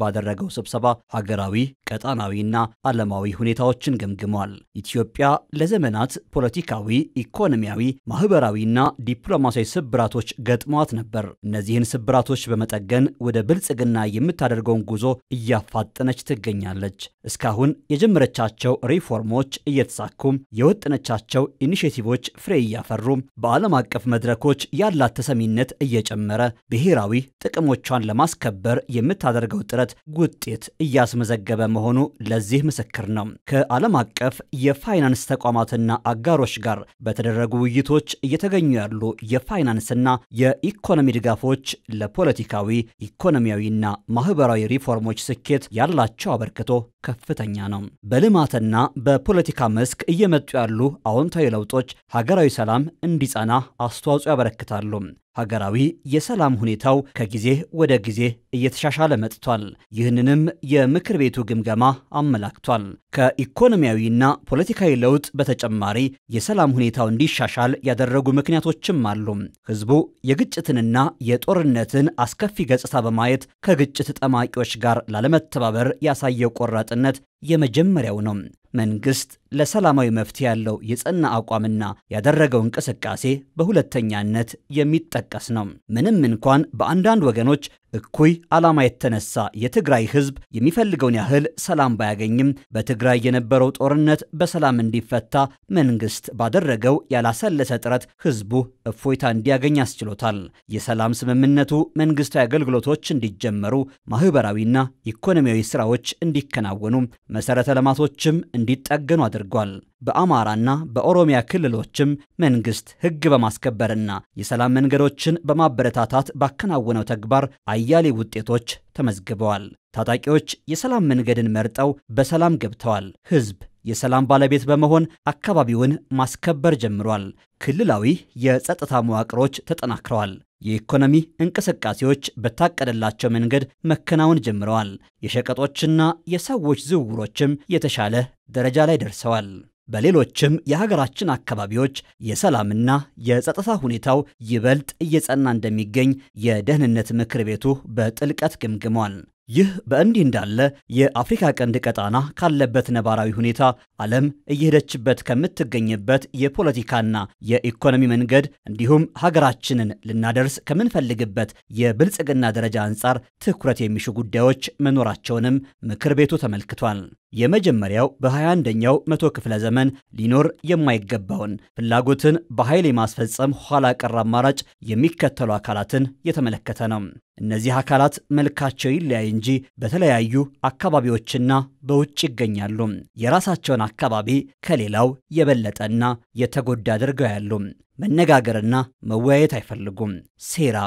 ባደረገው ስብሰባ ሀገራዊ ቀጣናዊና ዓለማዊ ሁኔታዎችን ገምግሟል። ኢትዮጵያ ለዘመናት ፖለቲካዊ፣ ኢኮኖሚያዊ፣ ማህበራዊና ዲፕሎማሲያዊ ስብራቶች ገጥሟት ነበር። እነዚህን ስብራቶች በመጠገን ወደ ብልጽግና የምታደርገውን ጉዞ እያፋጠነች ትገኛለች። እስካሁን የጀመረቻቸው ሪፎርሞች እየተሳኩም፣ የወጠነቻቸው ኢኒሼቲቮች ፍሬ እያፈሩ በዓለም አቀፍ መድረኮች ያላት ተሰሚነት እየጨመረ ብሔራዊ ጥቅሞቿን ለማስከበር የምታደርገው ጥረት ውጤት እያስመዘገበ መሆኑ ለዚህ ምስክር ነው። ከዓለም አቀፍ የፋይናንስ ተቋማትና አጋሮች ጋር በተደረጉ ውይይቶች እየተገኙ ያሉ የፋይናንስና የኢኮኖሚ ድጋፎች ለፖለቲካዊ፣ ኢኮኖሚያዊና ማህበራዊ ሪፎርሞች ስኬት ያላቸው አበርክቶ ከፍተኛ ነው። በልማትና በፖለቲካ መስክ እየመጡ ያሉ አዎንታዊ ለውጦች ሀገራዊ ሰላም እንዲጸና አስተዋጽኦ ያበረክታሉ። ሀገራዊ የሰላም ሁኔታው ከጊዜ ወደ ጊዜ እየተሻሻለ መጥቷል። ይህንንም የምክር ቤቱ ግምገማ አመላክቷል። ከኢኮኖሚያዊና ፖለቲካዊ ለውጥ በተጨማሪ የሰላም ሁኔታው እንዲሻሻል ያደረጉ ምክንያቶችም አሉ። ህዝቡ የግጭትንና የጦርነትን አስከፊ ገጽታ በማየት ከግጭት ጠማቂዎች ጋር ላለመተባበር ያሳየው ቆራጥነት የመጀመሪያው ነው። መንግስት ለሰላማዊ መፍትሄ ያለው የጸና አቋምና ያደረገው እንቅስቃሴ በሁለተኛነት የሚጠቀስ ነው። ምንም እንኳን በአንዳንድ ወገኖች እኩይ ዓላማ የተነሳ የትግራይ ህዝብ የሚፈልገውን ያህል ሰላም ባያገኝም በትግራይ የነበረው ጦርነት በሰላም እንዲፈታ መንግስት ባደረገው ያላሰለሰ ጥረት ህዝቡ እፎይታ እንዲያገኝ አስችሎታል። የሰላም ስምምነቱ መንግስታዊ አገልግሎቶች እንዲጀመሩ፣ ማህበራዊና ኢኮኖሚያዊ ስራዎች እንዲከናወኑ፣ መሰረተ ልማቶችም እንዲጠገኑ አድርጓል። በአማራና በኦሮሚያ ክልሎችም መንግስት ህግ በማስከበርና የሰላም መንገዶችን በማበረታታት ባከናወነው ተግባር አያሌ ውጤቶች ተመዝግበዋል። ታጣቂዎች የሰላም መንገድን መርጠው በሰላም ገብተዋል። ህዝብ የሰላም ባለቤት በመሆን አካባቢውን ማስከበር ጀምሯል። ክልላዊ የጸጥታ መዋቅሮች ተጠናክረዋል። የኢኮኖሚ እንቅስቃሴዎች በታቀደላቸው መንገድ መከናወን ጀምረዋል። የሸቀጦችና የሰዎች ዝውውሮችም የተሻለ ደረጃ ላይ ደርሰዋል። በሌሎችም የሀገራችን አካባቢዎች የሰላምና የጸጥታ ሁኔታው ይበልጥ እየጸና እንደሚገኝ የደህንነት ምክር ቤቱ በጥልቀት ገምግሟል። ይህ በእንዲህ እንዳለ የአፍሪካ ቀንድ ቀጣና ካለበት ነባራዊ ሁኔታ ዓለም እየሄደችበት ከምትገኝበት የፖለቲካና የኢኮኖሚ መንገድ እንዲሁም ሀገራችንን ልናደርስ ከምንፈልግበት የብልጽግና ደረጃ አንጻር ትኩረት የሚሹ ጉዳዮች መኖራቸውንም ምክር ቤቱ ተመልክቷል። የመጀመሪያው በ21ኛው መቶ ክፍለ ዘመን ሊኖር የማይገባውን ፍላጎትን በኃይል የማስፈጸም ኋላ ቀር አማራጭ የሚከተሉ አካላትን የተመለከተ ነው። እነዚህ አካላት መልካቸው ይለያይ እንጂ በተለያዩ አካባቢዎችና በውጭ ይገኛሉ። የራሳቸውን አካባቢ ከሌላው የበለጠና የተጎዳ አድርገው ያሉ። መነጋገርና መወያየት አይፈልጉም። ሴራ፣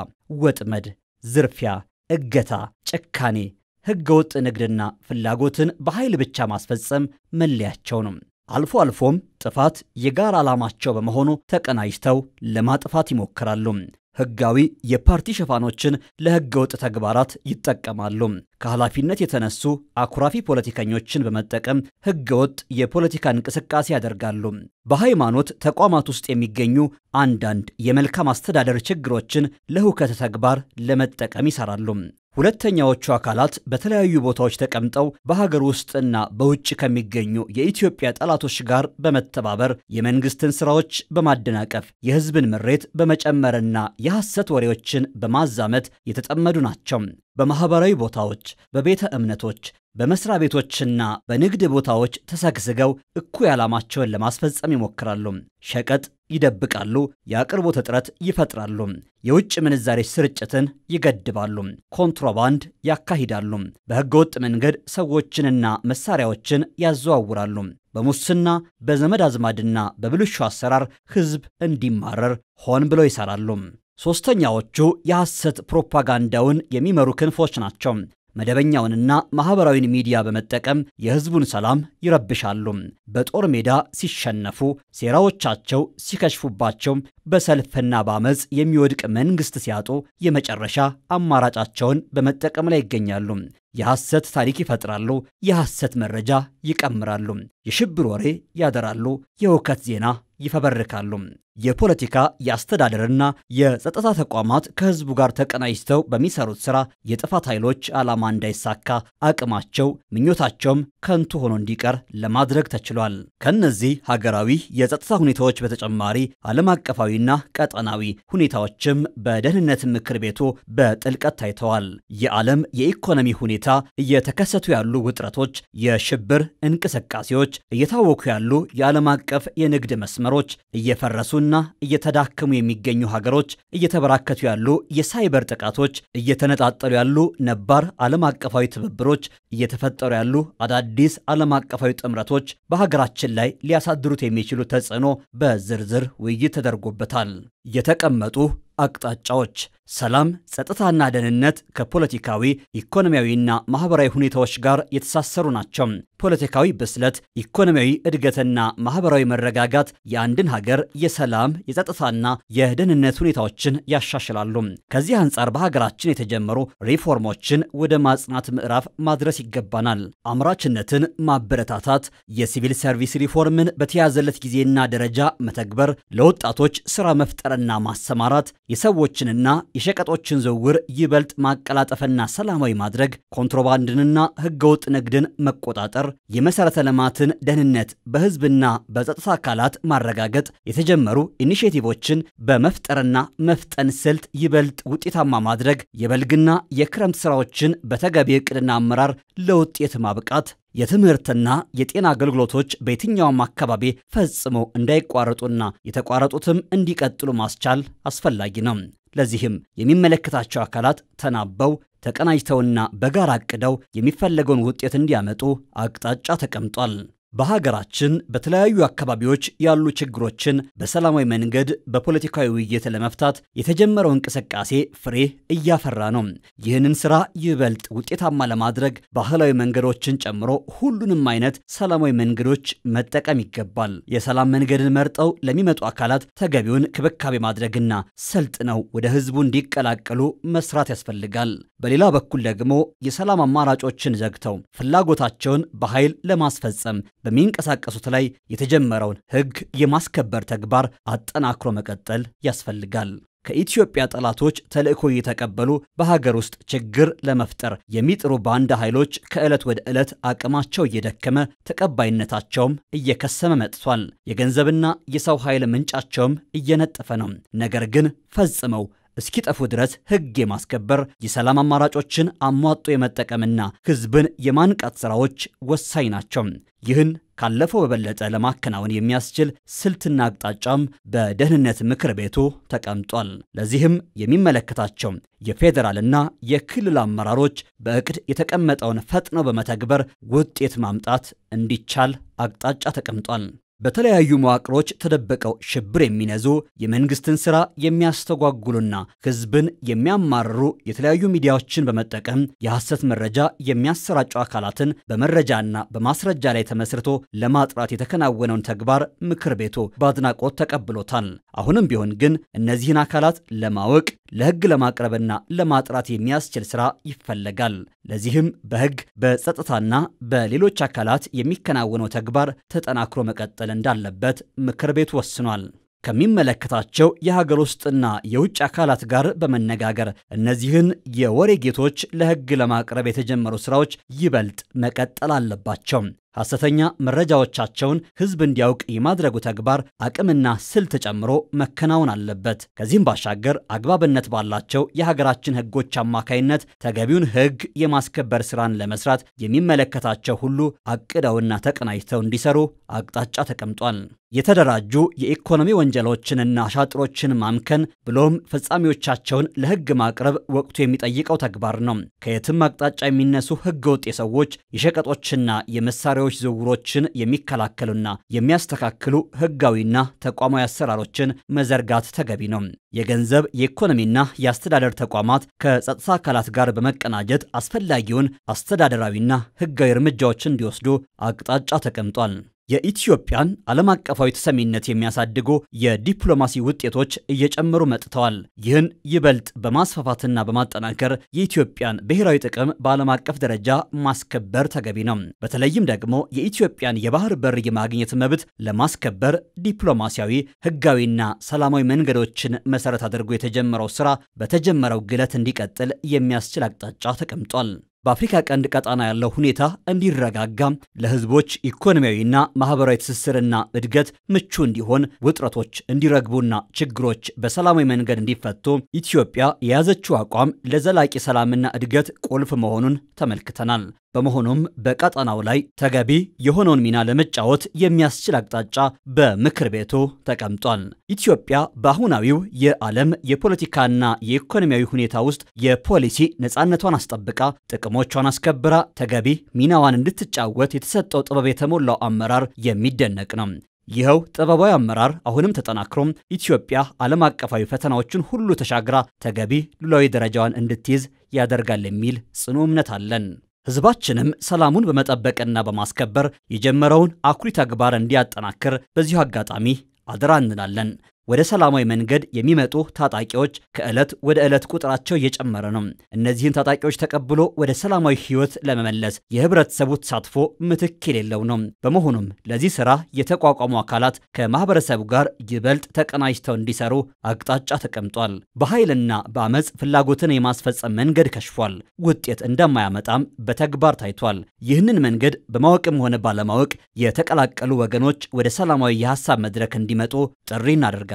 ወጥመድ፣ ዝርፊያ፣ እገታ፣ ጭካኔ፣ ህገወጥ ንግድና ፍላጎትን በኃይል ብቻ ማስፈጸም መለያቸው ነው። አልፎ አልፎም ጥፋት የጋራ ዓላማቸው በመሆኑ ተቀናጅተው ለማጥፋት ይሞክራሉ። ህጋዊ የፓርቲ ሽፋኖችን ለህገወጥ ተግባራት ይጠቀማሉ። ከኃላፊነት የተነሱ አኩራፊ ፖለቲከኞችን በመጠቀም ህገወጥ የፖለቲካ እንቅስቃሴ ያደርጋሉ። በሃይማኖት ተቋማት ውስጥ የሚገኙ አንዳንድ የመልካም አስተዳደር ችግሮችን ለሁከት ተግባር ለመጠቀም ይሰራሉ። ሁለተኛዎቹ አካላት በተለያዩ ቦታዎች ተቀምጠው በሀገር ውስጥና በውጭ ከሚገኙ የኢትዮጵያ ጠላቶች ጋር በመተባበር የመንግስትን ስራዎች በማደናቀፍ የህዝብን ምሬት በመጨመርና የሐሰት ወሬዎችን በማዛመት የተጠመዱ ናቸው። በማህበራዊ ቦታዎች፣ በቤተ እምነቶች፣ በመስሪያ ቤቶችና በንግድ ቦታዎች ተሰግስገው እኩይ ዓላማቸውን ለማስፈጸም ይሞክራሉ። ሸቀጥ ይደብቃሉ፣ የአቅርቦት እጥረት ይፈጥራሉ፣ የውጭ ምንዛሬ ስርጭትን ይገድባሉ፣ ኮንትሮባንድ ያካሂዳሉ፣ በህገወጥ መንገድ ሰዎችንና መሳሪያዎችን ያዘዋውራሉ። በሙስና በዘመድ አዝማድና በብልሹ አሰራር ህዝብ እንዲማረር ሆን ብለው ይሰራሉ። ሶስተኛዎቹ የሐሰት ፕሮፓጋንዳውን የሚመሩ ክንፎች ናቸው። መደበኛውንና ማህበራዊን ሚዲያ በመጠቀም የህዝቡን ሰላም ይረብሻሉ። በጦር ሜዳ ሲሸነፉ፣ ሴራዎቻቸው ሲከሽፉባቸው፣ በሰልፍና በአመፅ የሚወድቅ መንግስት ሲያጡ የመጨረሻ አማራጫቸውን በመጠቀም ላይ ይገኛሉ። የሐሰት ታሪክ ይፈጥራሉ፣ የሐሰት መረጃ ይቀምራሉ፣ የሽብር ወሬ ያደራሉ፣ የሁከት ዜና ይፈበርካሉ። የፖለቲካ የአስተዳደርና የጸጥታ ተቋማት ከህዝቡ ጋር ተቀናጅተው በሚሰሩት ሥራ የጥፋት ኃይሎች ዓላማ እንዳይሳካ አቅማቸው ምኞታቸውም ከንቱ ሆኖ እንዲቀር ለማድረግ ተችሏል። ከነዚህ ሀገራዊ የጸጥታ ሁኔታዎች በተጨማሪ ዓለም አቀፋዊና ቀጠናዊ ሁኔታዎችም በደህንነት ምክር ቤቱ በጥልቀት ታይተዋል። የዓለም የኢኮኖሚ ሁኔታ ሁኔታ እየተከሰቱ ያሉ ውጥረቶች፣ የሽብር እንቅስቃሴዎች፣ እየታወኩ ያሉ የዓለም አቀፍ የንግድ መስመሮች፣ እየፈረሱና እየተዳከሙ የሚገኙ ሀገሮች፣ እየተበራከቱ ያሉ የሳይበር ጥቃቶች፣ እየተነጣጠሉ ያሉ ነባር ዓለም አቀፋዊ ትብብሮች፣ እየተፈጠሩ ያሉ አዳዲስ ዓለም አቀፋዊ ጥምረቶች በሀገራችን ላይ ሊያሳድሩት የሚችሉ ተጽዕኖ በዝርዝር ውይይት ተደርጎበታል። የተቀመጡ አቅጣጫዎች ሰላም፣ ጸጥታና ደህንነት ከፖለቲካዊ ኢኮኖሚያዊና ማህበራዊ ሁኔታዎች ጋር የተሳሰሩ ናቸው። ፖለቲካዊ ብስለት፣ ኢኮኖሚያዊ እድገትና ማህበራዊ መረጋጋት የአንድን ሀገር የሰላም፣ የጸጥታና የደህንነት ሁኔታዎችን ያሻሽላሉ። ከዚህ አንጻር በሀገራችን የተጀመሩ ሪፎርሞችን ወደ ማጽናት ምዕራፍ ማድረስ ይገባናል። አምራችነትን ማበረታታት፣ የሲቪል ሰርቪስ ሪፎርምን በተያዘለት ጊዜና ደረጃ መተግበር፣ ለወጣቶች ስራ መፍጠርና ማሰማራት፣ የሰዎችንና የሸቀጦችን ዝውውር ይበልጥ ማቀላጠፍና ሰላማዊ ማድረግ፣ ኮንትሮባንድንና ህገወጥ ንግድን መቆጣጠር፣ የመሰረተ ልማትን ደህንነት በህዝብና በጸጥታ አካላት ማረጋገጥ፣ የተጀመሩ ኢኒሼቲቮችን በመፍጠርና መፍጠን ስልት ይበልጥ ውጤታማ ማድረግ፣ የበልግና የክረምት ስራዎችን በተገቢ ዕቅድና አመራር ለውጤት ማብቃት፣ የትምህርትና የጤና አገልግሎቶች በየትኛውም አካባቢ ፈጽሞ እንዳይቋረጡና የተቋረጡትም እንዲቀጥሉ ማስቻል አስፈላጊ ነው። ለዚህም የሚመለከታቸው አካላት ተናበው ተቀናጅተውና በጋራ አቅደው የሚፈለገውን ውጤት እንዲያመጡ አቅጣጫ ተቀምጧል። በሀገራችን በተለያዩ አካባቢዎች ያሉ ችግሮችን በሰላማዊ መንገድ በፖለቲካዊ ውይይት ለመፍታት የተጀመረው እንቅስቃሴ ፍሬ እያፈራ ነው። ይህንን ስራ ይበልጥ ውጤታማ ለማድረግ ባህላዊ መንገዶችን ጨምሮ ሁሉንም አይነት ሰላማዊ መንገዶች መጠቀም ይገባል። የሰላም መንገድን መርጠው ለሚመጡ አካላት ተገቢውን ክብካቤ ማድረግና ሰልጥነው ወደ ህዝቡ እንዲቀላቀሉ መስራት ያስፈልጋል። በሌላ በኩል ደግሞ የሰላም አማራጮችን ዘግተው ፍላጎታቸውን በኃይል ለማስፈጸም በሚንቀሳቀሱት ላይ የተጀመረውን ህግ የማስከበር ተግባር አጠናክሮ መቀጠል ያስፈልጋል። ከኢትዮጵያ ጠላቶች ተልእኮ የተቀበሉ በሀገር ውስጥ ችግር ለመፍጠር የሚጥሩ ባንዳ ኃይሎች ከዕለት ወደ ዕለት አቅማቸው እየደከመ ተቀባይነታቸውም እየከሰመ መጥቷል። የገንዘብና የሰው ኃይል ምንጫቸውም እየነጠፈ ነው። ነገር ግን ፈጽመው እስኪጠፉ ድረስ ህግ የማስከበር የሰላም አማራጮችን አሟጦ የመጠቀምና ህዝብን የማንቃት ስራዎች ወሳኝ ናቸው። ይህን ካለፈው በበለጠ ለማከናወን የሚያስችል ስልትና አቅጣጫም በደህንነት ምክር ቤቱ ተቀምጧል። ለዚህም የሚመለከታቸው የፌዴራልና የክልል አመራሮች በእቅድ የተቀመጠውን ፈጥነው በመተግበር ውጤት ማምጣት እንዲቻል አቅጣጫ ተቀምጧል። በተለያዩ መዋቅሮች ተደብቀው ሽብር የሚነዙ የመንግስትን ስራ የሚያስተጓጉሉና ህዝብን የሚያማርሩ የተለያዩ ሚዲያዎችን በመጠቀም የሐሰት መረጃ የሚያሰራጩ አካላትን በመረጃና በማስረጃ ላይ ተመስርቶ ለማጥራት የተከናወነውን ተግባር ምክር ቤቱ በአድናቆት ተቀብሎታል። አሁንም ቢሆን ግን እነዚህን አካላት ለማወቅ ለህግ ለማቅረብና ለማጥራት የሚያስችል ስራ ይፈለጋል። ለዚህም በህግ በጸጥታና በሌሎች አካላት የሚከናወነው ተግባር ተጠናክሮ መቀጠል እንዳለበት ምክር ቤቱ ወስኗል። ከሚመለከታቸው የሀገር ውስጥና የውጭ አካላት ጋር በመነጋገር እነዚህን የወሬ ጌቶች ለህግ ለማቅረብ የተጀመሩ ስራዎች ይበልጥ መቀጠል አለባቸው። ሐሰተኛ መረጃዎቻቸውን ህዝብ እንዲያውቅ የማድረጉ ተግባር አቅምና ስልት ጨምሮ መከናወን አለበት። ከዚህም ባሻገር አግባብነት ባላቸው የሀገራችን ህጎች አማካይነት ተገቢውን ህግ የማስከበር ስራን ለመስራት የሚመለከታቸው ሁሉ አቅደውና ተቀናጅተው እንዲሰሩ አቅጣጫ ተቀምጧል። የተደራጁ የኢኮኖሚ ወንጀሎችንና አሻጥሮችን ማምከን ብሎም ፈጻሚዎቻቸውን ለህግ ማቅረብ ወቅቱ የሚጠይቀው ተግባር ነው። ከየትም አቅጣጫ የሚነሱ ህገወጥ የሰዎች የሸቀጦችና የመሳሪያዎች ዝውውሮችን የሚከላከሉና የሚያስተካክሉ ህጋዊና ተቋማዊ አሰራሮችን መዘርጋት ተገቢ ነው። የገንዘብ የኢኮኖሚና የአስተዳደር ተቋማት ከጸጥታ አካላት ጋር በመቀናጀት አስፈላጊውን አስተዳደራዊና ህጋዊ እርምጃዎችን እንዲወስዱ አቅጣጫ ተቀምጧል። የኢትዮጵያን ዓለም አቀፋዊ ተሰሚነት የሚያሳድጉ የዲፕሎማሲ ውጤቶች እየጨመሩ መጥተዋል። ይህን ይበልጥ በማስፋፋትና በማጠናከር የኢትዮጵያን ብሔራዊ ጥቅም በዓለም አቀፍ ደረጃ ማስከበር ተገቢ ነው። በተለይም ደግሞ የኢትዮጵያን የባህር በር የማግኘት መብት ለማስከበር ዲፕሎማሲያዊ፣ ህጋዊና ሰላማዊ መንገዶችን መሰረት አድርጎ የተጀመረው ስራ በተጀመረው ግለት እንዲቀጥል የሚያስችል አቅጣጫ ተቀምጧል። በአፍሪካ ቀንድ ቀጣና ያለው ሁኔታ እንዲረጋጋ ለህዝቦች ኢኮኖሚያዊና ማህበራዊ ትስስርና እድገት ምቹ እንዲሆን ውጥረቶች እንዲረግቡና ችግሮች በሰላማዊ መንገድ እንዲፈቱ ኢትዮጵያ የያዘችው አቋም ለዘላቂ ሰላምና እድገት ቁልፍ መሆኑን ተመልክተናል። በመሆኑም በቀጣናው ላይ ተገቢ የሆነውን ሚና ለመጫወት የሚያስችል አቅጣጫ በምክር ቤቱ ተቀምጧል። ኢትዮጵያ በአሁናዊው የዓለም የፖለቲካና የኢኮኖሚያዊ ሁኔታ ውስጥ የፖሊሲ ነፃነቷን አስጠብቃ ጥቅሞቿን አስከብራ ተገቢ ሚናዋን እንድትጫወት የተሰጠው ጥበብ የተሞላው አመራር የሚደነቅ ነው። ይኸው ጥበባዊ አመራር አሁንም ተጠናክሮም ኢትዮጵያ ዓለም አቀፋዊ ፈተናዎችን ሁሉ ተሻግራ ተገቢ ሉዓላዊ ደረጃዋን እንድትይዝ ያደርጋል የሚል ጽኑ እምነት አለን። ህዝባችንም ሰላሙን በመጠበቅና በማስከበር የጀመረውን አኩሪ ተግባር እንዲያጠናክር በዚሁ አጋጣሚ አደራ እንላለን። ወደ ሰላማዊ መንገድ የሚመጡ ታጣቂዎች ከዕለት ወደ ዕለት ቁጥራቸው እየጨመረ ነው። እነዚህን ታጣቂዎች ተቀብሎ ወደ ሰላማዊ ህይወት ለመመለስ የህብረተሰቡ ተሳትፎ ምትክ የሌለው ነው። በመሆኑም ለዚህ ስራ የተቋቋሙ አካላት ከማህበረሰቡ ጋር ይበልጥ ተቀናጅተው እንዲሰሩ አቅጣጫ ተቀምጧል። በኃይልና በአመፅ ፍላጎትን የማስፈጸም መንገድ ከሽፏል። ውጤት እንደማያመጣም በተግባር ታይቷል። ይህንን መንገድ በማወቅም ሆነ ባለማወቅ የተቀላቀሉ ወገኖች ወደ ሰላማዊ የሐሳብ መድረክ እንዲመጡ ጥሪ እናደርጋለን።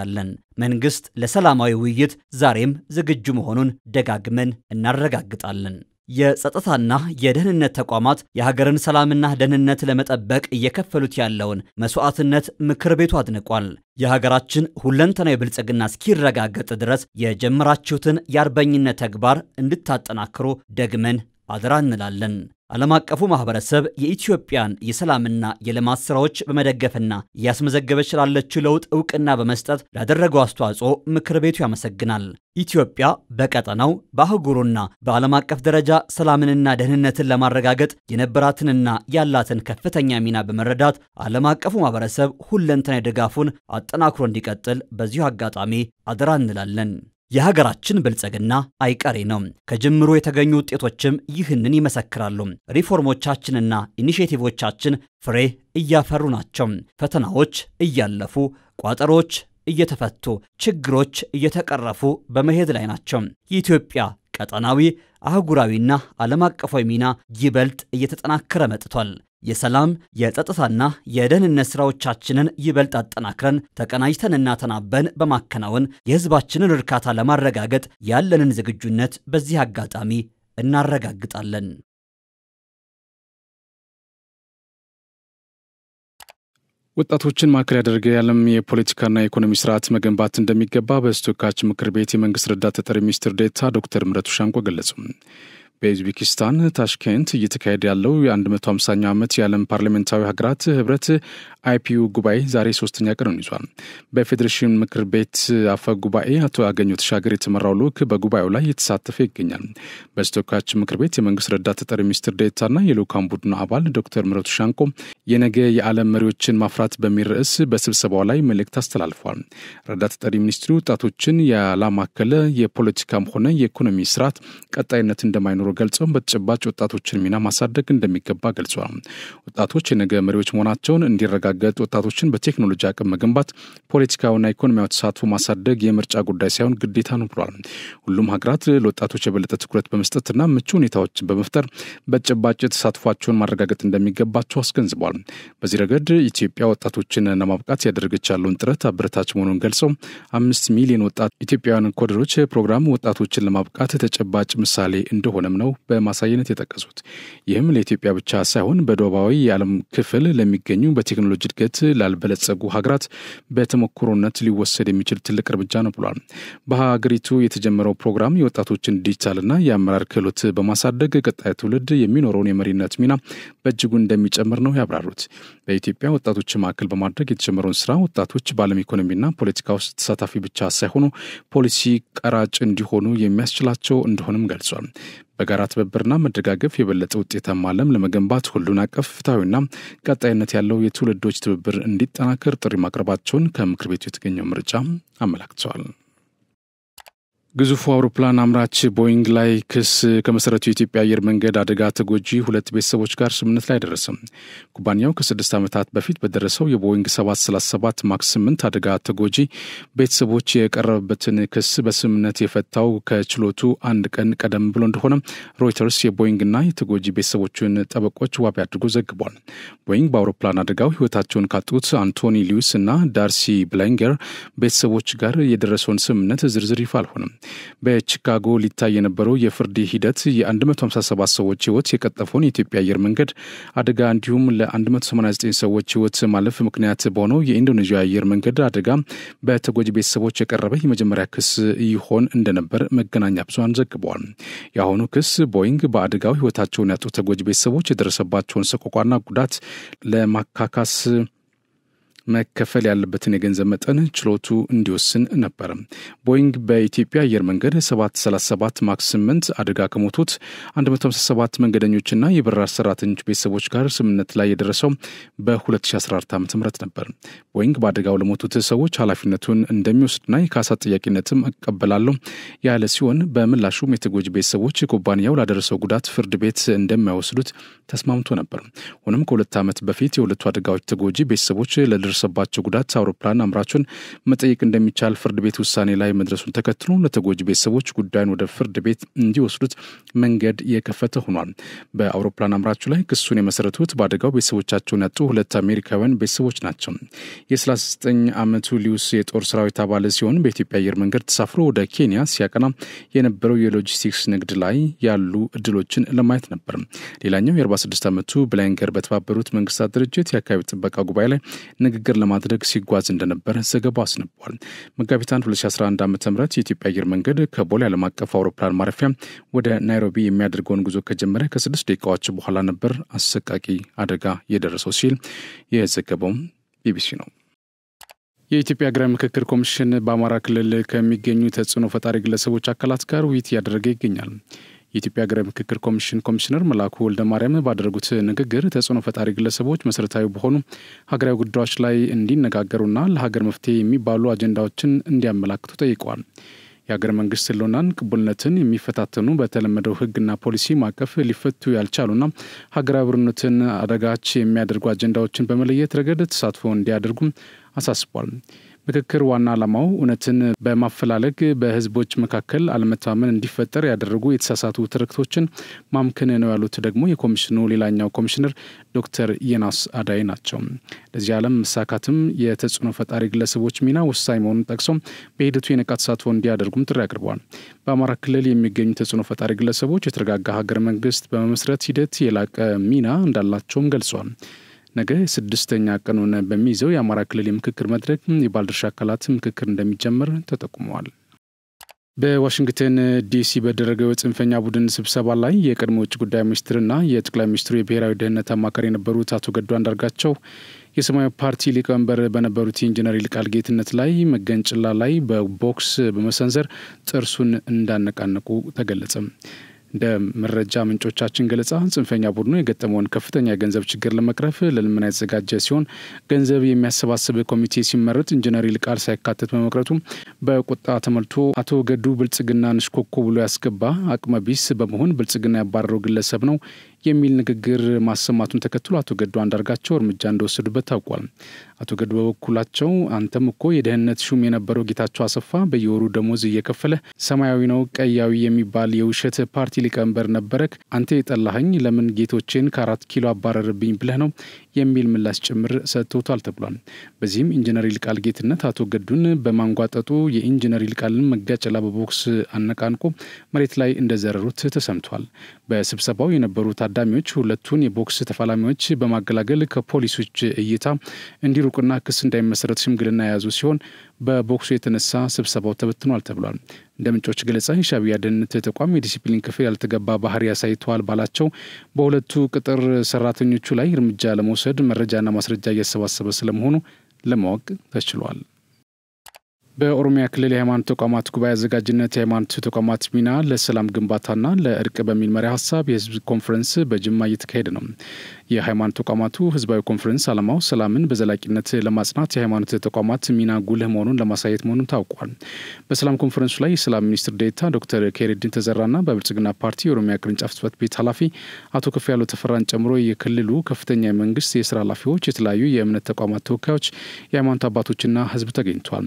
መንግስት ለሰላማዊ ውይይት ዛሬም ዝግጁ መሆኑን ደጋግመን እናረጋግጣለን። የጸጥታና የደህንነት ተቋማት የሀገርን ሰላምና ደህንነት ለመጠበቅ እየከፈሉት ያለውን መስዋዕትነት ምክር ቤቱ አድንቋል። የሀገራችን ሁለንተናዊ ብልጽግና እስኪረጋገጥ ድረስ የጀመራችሁትን የአርበኝነት ተግባር እንድታጠናክሩ ደግመን አደራ እንላለን። ዓለም አቀፉ ማህበረሰብ የኢትዮጵያን የሰላምና የልማት ስራዎች በመደገፍና እያስመዘገበች ላለችው ለውጥ ዕውቅና በመስጠት ላደረገው አስተዋጽኦ ምክር ቤቱ ያመሰግናል። ኢትዮጵያ በቀጠናው በአህጉሩና በዓለም አቀፍ ደረጃ ሰላምንና ደህንነትን ለማረጋገጥ የነበራትንና ያላትን ከፍተኛ ሚና በመረዳት ዓለም አቀፉ ማህበረሰብ ሁለንተናዊ ድጋፉን አጠናክሮ እንዲቀጥል በዚሁ አጋጣሚ አደራ እንላለን። የሀገራችን ብልጽግና አይቀሬ ነው። ከጅምሩ የተገኙ ውጤቶችም ይህንን ይመሰክራሉ። ሪፎርሞቻችንና ኢኒሼቲቮቻችን ፍሬ እያፈሩ ናቸው። ፈተናዎች እያለፉ፣ ቋጠሮች እየተፈቱ፣ ችግሮች እየተቀረፉ በመሄድ ላይ ናቸው። የኢትዮጵያ ቀጠናዊ አህጉራዊና ዓለም አቀፋዊ ሚና ይበልጥ እየተጠናከረ መጥቷል። የሰላም የጸጥታና የደህንነት ስራዎቻችንን ይበልጥ አጠናክረን ተቀናጅተንና ተናበን በማከናወን የህዝባችንን እርካታ ለማረጋገጥ ያለንን ዝግጁነት በዚህ አጋጣሚ እናረጋግጣለን። ወጣቶችን ማዕከል ያደረገ የዓለም የፖለቲካና የኢኮኖሚ ስርዓት መገንባት እንደሚገባ በተወካዮች ምክር ቤት የመንግስት ረዳት ተጠሪ ሚኒስትር ዴኤታ ዶክተር ምረቱ ሻንቆ ገለጹ። በኡዝቤኪስታን ታሽኬንት እየተካሄደ ያለው የ150ኛው ዓመት የዓለም ፓርላሜንታዊ ሀገራት ህብረት አይፒዩ ጉባኤ ዛሬ 3ኛ ቀኑን ይዟል። በፌዴሬሽን ምክር ቤት አፈ ጉባኤ አቶ አገኘሁ ተሻገር የተመራው ልዑክ በጉባኤው ላይ የተሳተፈ ይገኛል። በተወካዮች ምክር ቤት የመንግስት ረዳት ተጠሪ ሚኒስትር ዴኤታና የልዑካን ቡድኑ አባል ዶክተር ምረቱ ሻንቆ የነገ የዓለም መሪዎችን ማፍራት በሚል ርዕስ በስብሰባው ላይ መልእክት አስተላልፏል። ረዳት ተጠሪ ሚኒስትሩ ወጣቶችን ያላማከለ የፖለቲካም ሆነ የኢኮኖሚ ስርዓት ቀጣይነት እንደማይኖሩ ገልጸው በተጨባጭ ወጣቶችን ሚና ማሳደግ እንደሚገባ ገልጸዋል። ወጣቶች የነገ መሪዎች መሆናቸውን እንዲረጋገጥ ወጣቶችን በቴክኖሎጂ አቅም መገንባት፣ ፖለቲካውና ኢኮኖሚያዊ ተሳትፎ ማሳደግ የምርጫ ጉዳይ ሳይሆን ግዴታ ነው ብሏል። ሁሉም ሀገራት ለወጣቶች የበለጠ ትኩረት በመስጠትና ምቹ ሁኔታዎችን በመፍጠር በተጨባጭ ተሳትፏቸውን ማረጋገጥ እንደሚገባቸው አስገንዝበዋል። በዚህ ረገድ ኢትዮጵያ ወጣቶችን ለማብቃት ያደረገች ያለውን ጥረት አበረታች መሆኑን ገልጸው 5 ሚሊዮን ወጣት ኢትዮጵያውያን ኮደሮች ፕሮግራም ወጣቶችን ለማብቃት ተጨባጭ ምሳሌ እንደሆነም ነው በማሳየነት የጠቀሱት። ይህም ለኢትዮጵያ ብቻ ሳይሆን በደቡባዊ የዓለም ክፍል ለሚገኙ በቴክኖሎጂ እድገት ላልበለጸጉ ሀገራት በተሞክሮነት ሊወሰድ የሚችል ትልቅ እርምጃ ነው ብሏል። በሀገሪቱ የተጀመረው ፕሮግራም የወጣቶችን ዲጂታልና የአመራር ክህሎት በማሳደግ ቀጣይ ትውልድ የሚኖረውን የመሪነት ሚና በእጅጉ እንደሚጨምር ነው ያብራሩት። በኢትዮጵያ ወጣቶች ማዕከል በማድረግ የተጀመረውን ስራ ወጣቶች በዓለም ኢኮኖሚና ፖለቲካ ውስጥ ተሳታፊ ብቻ ሳይሆኑ ፖሊሲ ቀራጭ እንዲሆኑ የሚያስችላቸው እንደሆነም ገልጿል። በጋራ ትብብርና መደጋገፍ የበለጠ ውጤታማ ዓለም ለመገንባት ሁሉን አቀፍ ፍትሐዊና ቀጣይነት ያለው የትውልዶች ትብብር እንዲጠናከር ጥሪ ማቅረባቸውን ከምክር ቤቱ የተገኘው ምርጫ አመላክተዋል። ግዙፉ አውሮፕላን አምራች ቦይንግ ላይ ክስ ከመሰረቱ የኢትዮጵያ አየር መንገድ አደጋ ተጎጂ ሁለት ቤተሰቦች ጋር ስምምነት ላይ ደረሰ። ኩባንያው ከ6 ዓመታት በፊት በደረሰው የቦይንግ 737 ማክስ 8 አደጋ ተጎጂ ቤተሰቦች የቀረበበትን ክስ በስምምነት የፈታው ከችሎቱ አንድ ቀን ቀደም ብሎ እንደሆነ ሮይተርስ የቦይንግና የተጎጂ ቤተሰቦችን ጠበቆች ዋቢ አድርጎ ዘግቧል። ቦይንግ በአውሮፕላን አደጋው ህይወታቸውን ካጡት አንቶኒ ሊዩስ እና ዳርሲ ብላንገር ቤተሰቦች ጋር የደረሰውን ስምምነት ዝርዝር ይፋ አልሆነም። በቺካጎ ሊታይ የነበረው የፍርድ ሂደት የ157 ሰዎች ህይወት የቀጠፈውን የኢትዮጵያ አየር መንገድ አደጋ እንዲሁም ለ189 ሰዎች ህይወት ማለፍ ምክንያት በሆነው የኢንዶኔዥያ አየር መንገድ አደጋ በተጎጂ ቤተሰቦች የቀረበ የመጀመሪያ ክስ ይሆን እንደነበር መገናኛ ብዙሃን ዘግበዋል። የአሁኑ ክስ ቦይንግ በአደጋው ህይወታቸውን ያጡ ተጎጂ ቤተሰቦች የደረሰባቸውን ሰቆቃና ጉዳት ለማካካስ መከፈል ያለበትን የገንዘብ መጠን ችሎቱ እንዲወስን ነበር። ቦይንግ በኢትዮጵያ አየር መንገድ 737 ማክስ 8 አደጋ ከሞቱት 157 መንገደኞችና የበረራ ሰራተኞች ቤተሰቦች ጋር ስምምነት ላይ የደረሰው በ2014 ዓ.ም ነበር። ቦይንግ በአደጋው ለሞቱት ሰዎች ኃላፊነቱን እንደሚወስድና የካሳ ጥያቄነትም እቀበላለሁ ያለ ሲሆን በምላሹም የተጎጂ ቤተሰቦች ኩባንያው ላደረሰው ጉዳት ፍርድ ቤት እንደማይወስዱት ተስማምቶ ነበር። ሆኖም ከ2 ዓመት በፊት የሁለቱ አደጋዎች ተጎጂ ቤተሰቦች ለደረሰባቸው ጉዳት አውሮፕላን አምራቹን መጠየቅ እንደሚቻል ፍርድ ቤት ውሳኔ ላይ መድረሱን ተከትሎ ለተጎጂ ቤተሰቦች ጉዳዩን ወደ ፍርድ ቤት እንዲወስዱት መንገድ የከፈተ ሆኗል። በአውሮፕላን አምራቹ ላይ ክሱን የመሰረቱት በአደጋው ቤተሰቦቻቸውን ያጡ ሁለት አሜሪካውያን ቤተሰቦች ናቸው። የ39 ዓመቱ ሊዩስ የጦር ሰራዊት አባል ሲሆን በኢትዮጵያ አየር መንገድ ተሳፍሮ ወደ ኬንያ ሲያቀና የነበረው የሎጂስቲክስ ንግድ ላይ ያሉ እድሎችን ለማየት ነበር። ሌላኛው የ46 ዓመቱ ብላንገር በተባበሩት መንግስታት ድርጅት የአካባቢ ጥበቃ ጉባኤ ላይ ንግግር ለማድረግ ሲጓዝ እንደነበር ዘገባው አስነብቧል። መጋቢት 2011 ዓ.ም የኢትዮጵያ አየር መንገድ ከቦሌ ዓለም አቀፍ አውሮፕላን ማረፊያ ወደ ናይሮቢ የሚያደርገውን ጉዞ ከጀመረ ከ6 ደቂቃዎች በኋላ ነበር አሰቃቂ አደጋ የደረሰው ሲል የዘገበው ቢቢሲ ነው። የኢትዮጵያ ሀገራዊ ምክክር ኮሚሽን በአማራ ክልል ከሚገኙ ተጽዕኖ ፈጣሪ ግለሰቦች አካላት ጋር ውይይት እያደረገ ይገኛል። የኢትዮጵያ ሀገራዊ ምክክር ኮሚሽን ኮሚሽነር መላኩ ወልደ ማርያም ባደረጉት ንግግር ተጽዕኖ ፈጣሪ ግለሰቦች መሰረታዊ በሆኑ ሀገራዊ ጉዳዮች ላይ እንዲነጋገሩና ለሀገር መፍትሄ የሚባሉ አጀንዳዎችን እንዲያመላክቱ ጠይቀዋል። የሀገር መንግስት ህልውናን ቅቡልነትን የሚፈታተኑ በተለመደው ህግና ፖሊሲ ማዕቀፍ ሊፈቱ ያልቻሉና ሀገራዊ አብሮነትን አደጋች የሚያደርጉ አጀንዳዎችን በመለየት ረገድ ተሳትፎ እንዲያደርጉ አሳስቧል። ምክክር ዋና ዓላማው እውነትን በማፈላለግ በህዝቦች መካከል አለመተማመን እንዲፈጠር ያደረጉ የተሳሳቱ ትርክቶችን ማምከን ነው ያሉት ደግሞ የኮሚሽኑ ሌላኛው ኮሚሽነር ዶክተር የናስ አዳይ ናቸው። ለዚህ ዓለም መሳካትም የተጽዕኖ ፈጣሪ ግለሰቦች ሚና ወሳኝ መሆኑን ጠቅሰው በሂደቱ የነቃ ተሳትፎ እንዲያደርጉም ጥሪ አቅርበዋል። በአማራ ክልል የሚገኙ ተጽዕኖ ፈጣሪ ግለሰቦች የተረጋጋ ሀገር መንግስት በመመስረት ሂደት የላቀ ሚና እንዳላቸውም ገልጸዋል። ነገ 6ኛ ቀኑን በሚይዘው የአማራ ክልል የምክክር መድረክ የባለድርሻ አካላት ምክክር እንደሚጀምር ተጠቁመዋል። በዋሽንግተን ዲሲ በደረገው ጽንፈኛ ቡድን ስብሰባ ላይ የቀድሞ ውጭ ጉዳይ ሚኒስትርና የጠቅላይ ሚኒስትሩ የብሔራዊ ደህንነት አማካሪ የነበሩት አቶ ገዱ አንዳርጋቸው የሰማያዊ ፓርቲ ሊቀመንበር በነበሩት ኢንጂነር ይልቃል ጌትነት ላይ መገንጭላ ላይ በቦክስ በመሰንዘር ጥርሱን እንዳነቃነቁ ተገለጸ። እንደ መረጃ ምንጮቻችን ገለጻ ጽንፈኛ ቡድኑ የገጠመውን ከፍተኛ የገንዘብ ችግር ለመቅረፍ ለልመና የተዘጋጀ ሲሆን ገንዘብ የሚያሰባስብ ኮሚቴ ሲመረጥ ኢንጂነር ይልቃል ሳይካተት በመቅረቱ በቁጣ ተመልቶ አቶ ገዱ ብልጽግናን ሽኮኮ ብሎ ያስገባ አቅመቢስ በመሆን ብልጽግና ያባረረው ግለሰብ ነው የሚል ንግግር ማሰማቱን ተከትሎ አቶ ገዱ አንዳርጋቸው እርምጃ እንደወሰዱበት ታውቋል። አቶ ገዱ በበኩላቸው አንተም እኮ የደህንነት ሹም የነበረው ጌታቸው አሰፋ በየወሩ ደሞዝ እየከፈለ ሰማያዊ ነው ቀያዊ የሚባል የውሸት ፓርቲ ሊቀመንበር ነበረክ፣ አንተ የጠላኸኝ ለምን ጌቶቼን ከ4 ኪሎ አባረርብኝ ብለህ ነው የሚል ምላሽ ጭምር ሰጥቶታል ተብሏል። በዚህም ኢንጂነር ይልቃል ጌትነት አቶ ገዱን በማንጓጠጡ የኢንጂነር ይልቃልን መጋጨላ በቦክስ አነቃንቆ መሬት ላይ እንደዘረሩት ተሰምቷል። በስብሰባው የነበሩ ታዳሚዎች ሁለቱን የቦክስ ተፋላሚዎች በማገላገል ከፖሊሶች እይታ እንዲሩቁና ክስ እንዳይመሰረት ሽምግልና የያዙ ሲሆን በቦክሱ የተነሳ ስብሰባው ተበትኗል ተብሏል። እንደ ምንጮች ገለጻ የሻዕቢያ ደህንነት ተቋም የዲሲፕሊን ክፍል ያልተገባ ባህሪ ያሳይተዋል ባላቸው በሁለቱ ቅጥር ሰራተኞቹ ላይ እርምጃ ለመውሰድ መረጃና ማስረጃ እያሰባሰበ ስለመሆኑ ለማወቅ ተችሏል። በኦሮሚያ ክልል የሃይማኖት ተቋማት ጉባኤ አዘጋጅነት የሃይማኖት ተቋማት ሚና ለሰላም ግንባታና ለእርቅ በሚል መሪ ሀሳብ የህዝብ ኮንፈረንስ በጅማ እየተካሄደ ነው። የሃይማኖት ተቋማቱ ህዝባዊ ኮንፈረንስ ዓላማው ሰላምን በዘላቂነት ለማጽናት የሃይማኖት ተቋማት ሚና ጉልህ መሆኑን ለማሳየት መሆኑን ታውቋል። በሰላም ኮንፈረንሱ ላይ የሰላም ሚኒስትር ዴኤታ ዶክተር ኬሬዲን ተዘራና በብልጽግና ፓርቲ የኦሮሚያ ቅርንጫፍ ጽሕፈት ቤት ኃላፊ አቶ ከፍያለው ተፈራን ጨምሮ የክልሉ ከፍተኛ የመንግስት የስራ ኃላፊዎች፣ የተለያዩ የእምነት ተቋማት ተወካዮች፣ የሃይማኖት አባቶችና ህዝብ ተገኝቷል።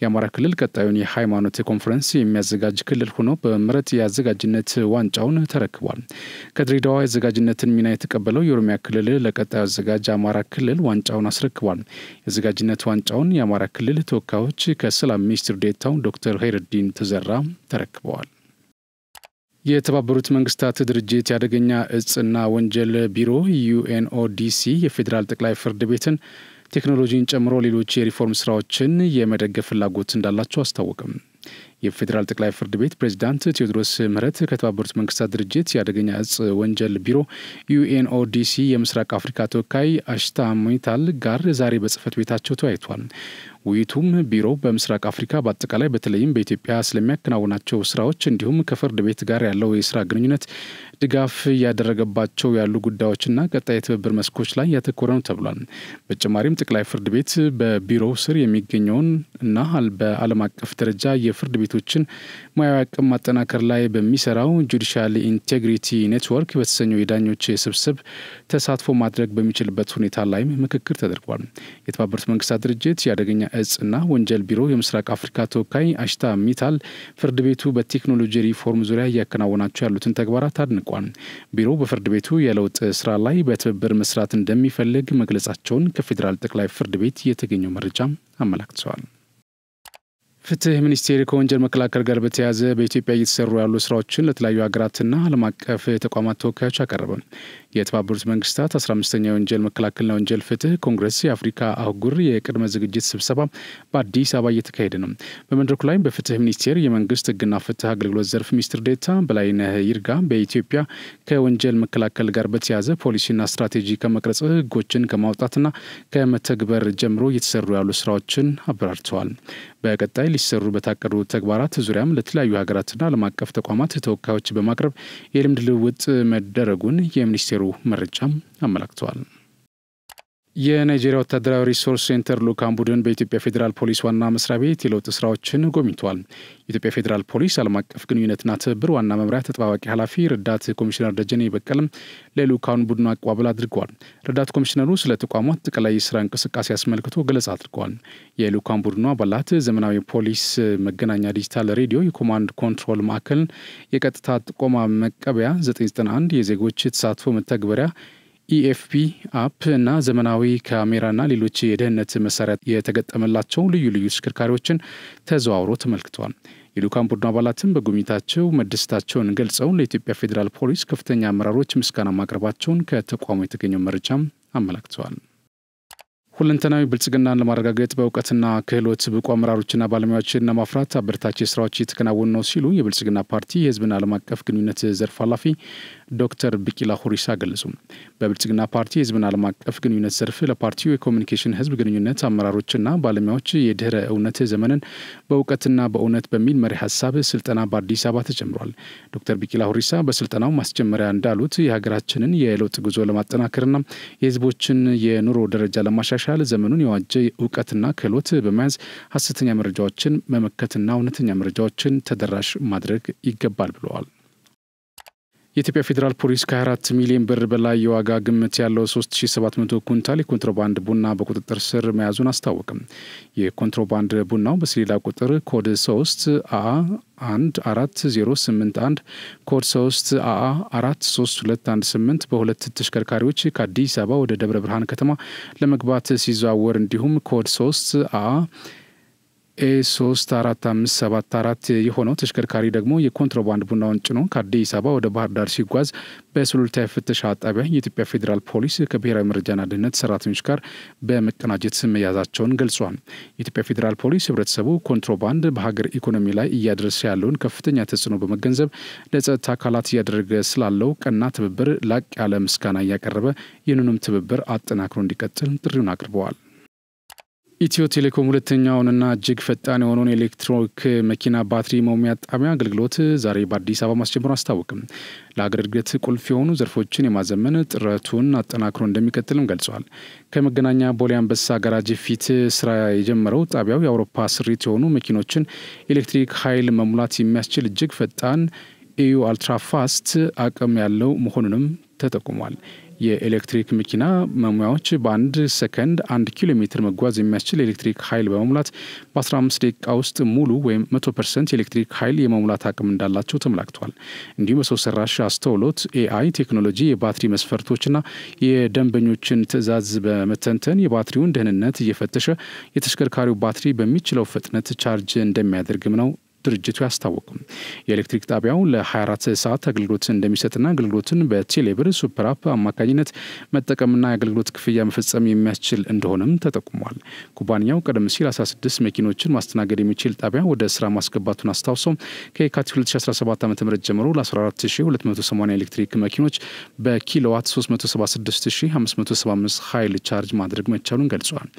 የአማራ ክልል ቀጣዩን የሃይማኖት ኮንፈረንስ የሚያዘጋጅ ክልል ሆኖ በመመረጥ የአዘጋጅነት ዋንጫውን ተረክቧል። ከድሬዳዋ የአዘጋጅነትን ሚና የተቀበለው የኦሮሚያ ክልል ለቀጣዩ አዘጋጅ አማራ ክልል ዋንጫውን አስረክቧል። የአዘጋጅነት ዋንጫውን የአማራ ክልል ተወካዮች ከሰላም ሚኒስትር ዴኤታው ዶክተር ኬሬዲን ተዘራ ተረክበዋል። የተባበሩት መንግስታት ድርጅት የአደገኛ እጽና ወንጀል ቢሮ ዩኤንኦዲሲ የፌዴራል ጠቅላይ ፍርድ ቤትን ቴክኖሎጂን ጨምሮ ሌሎች የሪፎርም ስራዎችን የመደገፍ ፍላጎት እንዳላቸው አስታወቀም። የፌዴራል ጠቅላይ ፍርድ ቤት ፕሬዝዳንት ቴዎድሮስ ምህረት ከተባበሩት መንግስታት ድርጅት የአደገኛ እጽ ወንጀል ቢሮ ዩኤንኦዲሲ የምስራቅ አፍሪካ ተወካይ አሽታ ሞይታል ጋር ዛሬ በጽህፈት ቤታቸው ተወያይቷል። ውይይቱም ቢሮው በምስራቅ አፍሪካ በአጠቃላይ በተለይም በኢትዮጵያ ስለሚያከናውናቸው ስራዎች እንዲሁም ከፍርድ ቤት ጋር ያለው የስራ ግንኙነት ድጋፍ ያደረገባቸው ያሉ ጉዳዮችና ቀጣይ የትብብር መስኮች ላይ ያተኮረ ነው ተብሏል። በተጨማሪም ጠቅላይ ፍርድ ቤት በቢሮው ስር የሚገኘውን እና በዓለም አቀፍ ደረጃ የፍርድ ቤቶችን ሙያዊ አቅም ማጠናከር ላይ በሚሰራው ጁዲሻል ኢንቴግሪቲ ኔትወርክ በተሰኘው የዳኞች ስብስብ ተሳትፎ ማድረግ በሚችልበት ሁኔታ ላይም ምክክር ተደርጓል። የተባበሩት መንግስታት ድርጅት የአደገኛ እጽና ወንጀል ቢሮ የምስራቅ አፍሪካ ተወካይ አሽታ ሚታል ፍርድ ቤቱ በቴክኖሎጂ ሪፎርም ዙሪያ እያከናወናቸው ያሉትን ተግባራት አድንቋል። ቢሮው በፍርድ ቤቱ የለውጥ ስራ ላይ በትብብር መስራት እንደሚፈልግ መግለጻቸውን ከፌዴራል ጠቅላይ ፍርድ ቤት የተገኘው መረጃ አመላክተዋል። ፍትህ ሚኒስቴር ከወንጀል መከላከል ጋር በተያያዘ በኢትዮጵያ እየተሰሩ ያሉ ስራዎችን ለተለያዩ ሀገራትና ዓለም አቀፍ ተቋማት ተወካዮች አቀረበ። የተባበሩት መንግስታት 15ኛ የወንጀል መከላከልና ወንጀል ፍትህ ኮንግረስ የአፍሪካ አህጉር የቅድመ ዝግጅት ስብሰባ በአዲስ አበባ እየተካሄደ ነው። በመድረኩ ላይ በፍትህ ሚኒስቴር የመንግስት ህግና ፍትህ አገልግሎት ዘርፍ ሚኒስትር ዴኤታ በላይነህ ይርጋ በኢትዮጵያ ከወንጀል መከላከል ጋር በተያያዘ ፖሊሲና ስትራቴጂ ከመቅረጽ ህጎችን ከማውጣትና ከመተግበር ጀምሮ እየተሰሩ ያሉ ስራዎችን አብራርተዋል። በቀጣይ ሊሰሩ በታቀዱ ተግባራት ዙሪያም ለተለያዩ ሀገራትና ዓለም አቀፍ ተቋማት ተወካዮች በማቅረብ የልምድ ልውውጥ መደረጉን የሚኒስቴሩ መረጃም አመላክተዋል። የናይጄሪያ ወታደራዊ ሪሶርስ ሴንተር ልኡካን ቡድን በኢትዮጵያ ፌዴራል ፖሊስ ዋና መስሪያ ቤት የለውጥ ስራዎችን ጎብኝቷል። የኢትዮጵያ ፌዴራል ፖሊስ ዓለም አቀፍ ግንኙነትና ትብብር ዋና መምሪያ ተጠባባቂ ኃላፊ ረዳት ኮሚሽነር ደጀኔ በቀለም ለልኡካን ቡድኑ አቀባበል አድርገዋል። ረዳት ኮሚሽነሩ ስለ ተቋማት አጠቃላይ የስራ እንቅስቃሴ አስመልክቶ ገለጻ አድርገዋል። የልኡካን ቡድኑ አባላት ዘመናዊ ፖሊስ መገናኛ ዲጂታል ሬዲዮ፣ የኮማንድ ኮንትሮል ማዕከል፣ የቀጥታ ጥቆማ መቀበያ 991 የዜጎች ተሳትፎ መተግበሪያ ኢኤፍፒ አፕ እና ዘመናዊ ካሜራና ሌሎች የደህንነት መሳሪያ የተገጠመላቸው ልዩ ልዩ ተሽከርካሪዎችን ተዘዋውሮ ተመልክተዋል። የልኡካን ቡድኑ አባላትም በጉብኝታቸው መደሰታቸውን ገልጸው ለኢትዮጵያ ፌዴራል ፖሊስ ከፍተኛ አመራሮች ምስጋና ማቅረባቸውን ከተቋሙ የተገኘው መረጃም አመላክተዋል። ሁለንተናዊ ብልጽግናን ለማረጋገጥ በእውቀትና ክህሎት ብቁ አመራሮችና ባለሙያዎችን ለማፍራት አበረታች ስራዎች እየተከናወኑ ነው ሲሉ የብልጽግና ፓርቲ የህዝብና ዓለም አቀፍ ግንኙነት ዘርፍ ኃላፊ ዶክተር ቢቂላ ሁሪሳ ገለጹ። በብልጽግና ፓርቲ የህዝብና ዓለም አቀፍ ግንኙነት ዘርፍ ለፓርቲው የኮሚኒኬሽን ህዝብ ግንኙነት አመራሮችና ባለሙያዎች የድህረ እውነት ዘመንን በእውቀትና በእውነት በሚል መሪ ሀሳብ ስልጠና በአዲስ አበባ ተጀምሯል። ዶክተር ቢቂላ ሁሪሳ በስልጠናው ማስጀመሪያ እንዳሉት የሀገራችንን የለውጥ ጉዞ ለማጠናከርና የህዝቦችን የኑሮ ደረጃ ለማሻሻል ዘመኑን የዋጀ እውቀትና ክህሎት በመያዝ ሐሰተኛ መረጃዎችን መመከትና እውነተኛ መረጃዎችን ተደራሽ ማድረግ ይገባል ብለዋል። የኢትዮጵያ ፌዴራል ፖሊስ ከ24 ሚሊዮን ብር በላይ የዋጋ ግምት ያለው 3700 ኩንታል የኮንትሮባንድ ቡና በቁጥጥር ስር መያዙን አስታወቀም። የኮንትሮባንድ ቡናው በሰሌዳ ቁጥር ኮድ 3 አ 14081 ኮድ 3 አ 43218 በሁለት ተሽከርካሪዎች ከአዲስ አበባ ወደ ደብረ ብርሃን ከተማ ለመግባት ሲዘዋወር እንዲሁም ኮድ 3 አ A34574 የሆነው ተሽከርካሪ ደግሞ የኮንትሮባንድ ቡናውን ጭኖ ከአዲስ አበባ ወደ ባህር ዳር ሲጓዝ በሱሉልታ ፍተሻ ጣቢያ የኢትዮጵያ ፌዴራል ፖሊስ ከብሔራዊ መረጃና ደህንነት ሰራተኞች ጋር በመቀናጀት መያዛቸውን ገልጿል። የኢትዮጵያ ፌዴራል ፖሊስ ህብረተሰቡ ኮንትሮባንድ በሀገር ኢኮኖሚ ላይ እያደረሰ ያለውን ከፍተኛ ተጽዕኖ በመገንዘብ ለጸጥታ አካላት እያደረገ ስላለው ቀና ትብብር ላቅ ያለ ምስጋና እያቀረበ ይህንንም ትብብር አጠናክሮ እንዲቀጥል ጥሪውን አቅርበዋል። ኢትዮ ቴሌኮም ሁለተኛውንና እጅግ ፈጣን የሆነውን ኤሌክትሪክ መኪና ባትሪ መሙያ ጣቢያ አገልግሎት ዛሬ በአዲስ አበባ ማስጀመሩ አስታወቀም። ለሀገር እድገት ቁልፍ የሆኑ ዘርፎችን የማዘመን ጥረቱን አጠናክሮ እንደሚቀጥልም ገልጿል። ከመገናኛ ቦሌ አንበሳ ጋራጅ ፊት ስራ የጀመረው ጣቢያው የአውሮፓ ስሪት የሆኑ መኪኖችን ኤሌክትሪክ ኃይል መሙላት የሚያስችል እጅግ ፈጣን ኢዩ አልትራፋስት አቅም ያለው መሆኑንም ተጠቁሟል። የኤሌክትሪክ መኪና መሙያዎች በአንድ ሰከንድ 1 ኪሎ ሜትር መጓዝ የሚያስችል ኤሌክትሪክ ኃይል በመሙላት በ15 ደቂቃ ውስጥ ሙሉ ወይም 100% ኤሌክትሪክ ኃይል የመሙላት አቅም እንዳላቸው ተመላክቷል። እንዲሁም በሰው ሰራሽ አስተውሎት AI ቴክኖሎጂ የባትሪ መስፈርቶችና የደንበኞችን ትዕዛዝ በመተንተን የባትሪውን ደህንነት እየፈተሸ የተሽከርካሪው ባትሪ በሚችለው ፍጥነት ቻርጅ እንደሚያደርግም ነው ድርጅቱ ያስታወቀው። የኤሌክትሪክ ጣቢያው ለ24 ሰዓት አገልግሎት እንደሚሰጥና አገልግሎትን በቴሌብር ሱፐር አፕ አማካኝነት መጠቀምና የአገልግሎት ክፍያ መፈጸም የሚያስችል እንደሆነም ተጠቁሟል። ኩባንያው ቀደም ሲል 16 መኪኖችን ማስተናገድ የሚችል ጣቢያ ወደ ስራ ማስገባቱን አስታውሰው ከየካቲት 2017 ዓ.ም ጀምሮ ለ14280 ኤሌክትሪክ መኪኖች በኪሎዋት 376575 ኃይል ቻርጅ ማድረግ መቻሉን ገልጿል።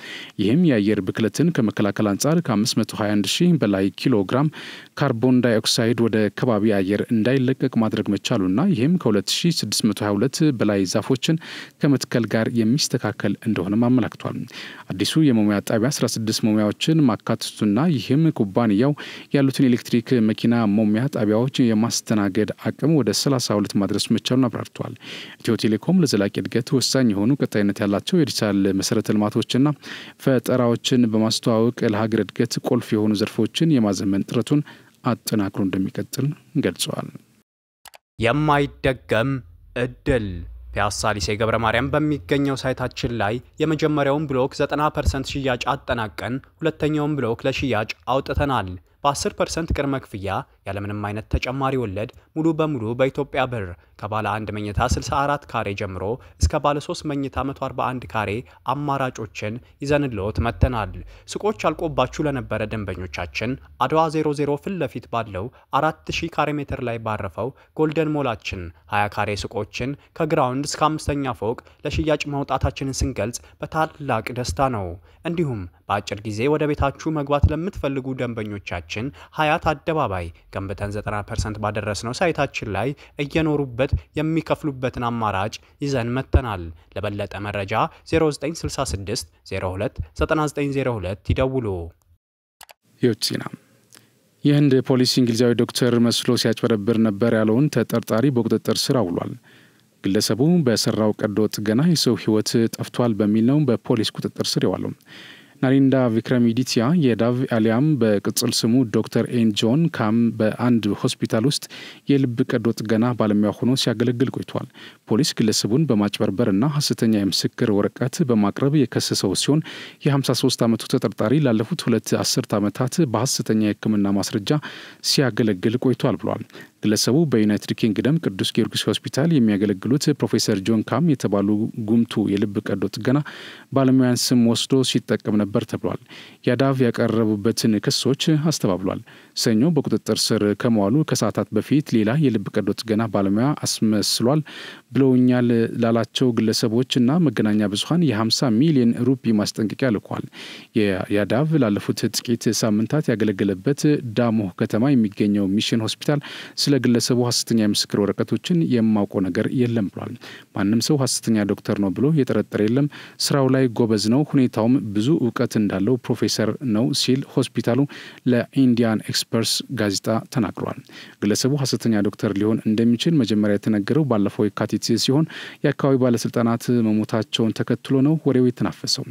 ይህም የአየር ብክለትን ከመከላከል አንጻር ከ521000 በላይ ኪሎግራም ካርቦን ዳይኦክሳይድ ወደ ከባቢ አየር እንዳይለቀቅ ማድረግ መቻሉና ይህም ከ2622 በላይ ዛፎችን ከመትከል ጋር የሚስተካከል እንደሆነም አመላክቷል። አዲሱ የመሙያ ጣቢያ 16 መሙያዎችን ማካተቱና ይህም ኩባንያው ያሉትን ኤሌክትሪክ መኪና መሙያ ጣቢያዎች የማስተናገድ አቅም ወደ 32 ማድረስ መቻሉን አብራርተዋል። ኢትዮ ቴሌኮም ለዘላቂ እድገት ወሳኝ የሆኑ ቀጣይነት ያላቸው የዲጂታል መሰረተ ልማቶችና ፈጠራዎችን በማስተዋወቅ ለሀገር እድገት ቁልፍ የሆኑ ዘርፎችን የማዘመን ጥረቱን አጠናክሮ እንደሚቀጥል ገልጸዋል። የማይደገም እድል ፒያሳ ሊሴ ገብረ ማርያም በሚገኘው ሳይታችን ላይ የመጀመሪያውን ብሎክ 90% ሽያጭ አጠናቀን ሁለተኛውን ብሎክ ለሽያጭ አውጥተናል። በ10% ቅድመ ክፍያ ያለምንም አይነት ተጨማሪ ወለድ ሙሉ በሙሉ በኢትዮጵያ ብር ከባለ 1 መኝታ 64 ካሬ ጀምሮ እስከ ባለ 3 መኝታ 141 ካሬ አማራጮችን ይዘንልዎት መጥተናል። ሱቆች አልቆባችሁ ለነበረ ደንበኞቻችን አድዋ 00 ፊት ለፊት ባለው 4000 ካሬ ሜትር ላይ ባረፈው ጎልደን ሞላችን 20 ካሬ ሱቆችን ከግራውንድ እስከ 5ኛ ፎቅ ለሽያጭ ማውጣታችንን ስንገልጽ በታላቅ ደስታ ነው። እንዲሁም በአጭር ጊዜ ወደ ቤታችሁ መግባት ለምትፈልጉ ደንበኞቻችን ሀያት አደባባይ ገንብተን 90% ባደረስነው ሳይታችን ላይ እየኖሩበት የሚከፍሉበትን አማራጭ ይዘን መጥተናል። ለበለጠ መረጃ 0966 02 9902 ይደውሉ። ዮቺና የህንድ ፖሊስ እንግሊዛዊ ዶክተር መስሎ ሲያጭበረብር ነበር ያለውን ተጠርጣሪ በቁጥጥር ስር አውሏል። ግለሰቡ በሰራው ቀዶ ጥገና የሰው ህይወት ጠፍቷል በሚል ነው በፖሊስ ቁጥጥር ስር የዋለው። ናሪንዳ ቪክረሚዲቲያ የዳቭ አሊያም በቅጽል ስሙ ዶክተር ኤን ጆን ካም በአንድ ሆስፒታል ውስጥ የልብ ቀዶ ጥገና ባለሙያ ሆኖ ሲያገለግል ቆይቷል። ፖሊስ ግለሰቡን በማጭበርበርና ሐሰተኛ የምስክር ወረቀት በማቅረብ የከሰሰው ሲሆን የ53 ዓመቱ ተጠርጣሪ ላለፉት 2 አስርት ዓመታት በሐሰተኛ የሕክምና ማስረጃ ሲያገለግል ቆይቷል ብሏል። ግለሰቡ በዩናይትድ ኪንግደም ቅዱስ ጊዮርጊስ ሆስፒታል የሚያገለግሉት ፕሮፌሰር ጆን ካም የተባሉ ጉምቱ የልብ ቀዶ ጥገና ባለሙያን ስም ወስዶ ሲጠቀም ነበር ተብሏል። ያዳቭ ያቀረቡበትን ክሶች አስተባብሏል። ሰኞ በቁጥጥር ስር ከመዋሉ ከሰዓታት በፊት ሌላ የልብ ቀዶ ጥገና ባለሙያ አስመስሏል ብለውኛል ላላቸው ግለሰቦችና መገናኛ ብዙሃን የ50 ሚሊዮን ሩፒ ማስጠንቀቂያ ልኳል። ያዳቭ ላለፉት ጥቂት ሳምንታት ያገለገለበት ዳሞ ከተማ የሚገኘው ሚሽን ሆስፒታል ስለ ግለሰቡ ሐሰተኛ የምስክር ወረቀቶችን የማውቀው ነገር የለም ብሏል። ማንም ሰው ሐሰተኛ ዶክተር ነው ብሎ የጠረጠረ የለም። ስራው ላይ ጎበዝ ነው፣ ሁኔታውም ብዙ እውቀት እንዳለው ፕሮፌሰር ነው ሲል ሆስፒታሉ ለኢንዲያን ኤክስፐርስ ጋዜጣ ተናግሯል። ግለሰቡ ሐሰተኛ ዶክተር ሊሆን እንደሚችል መጀመሪያ የተነገረው ባለፈው የካቲት ሲሆን የአካባቢ ባለስልጣናት መሞታቸውን ተከትሎ ነው ወሬው የተናፈሰው።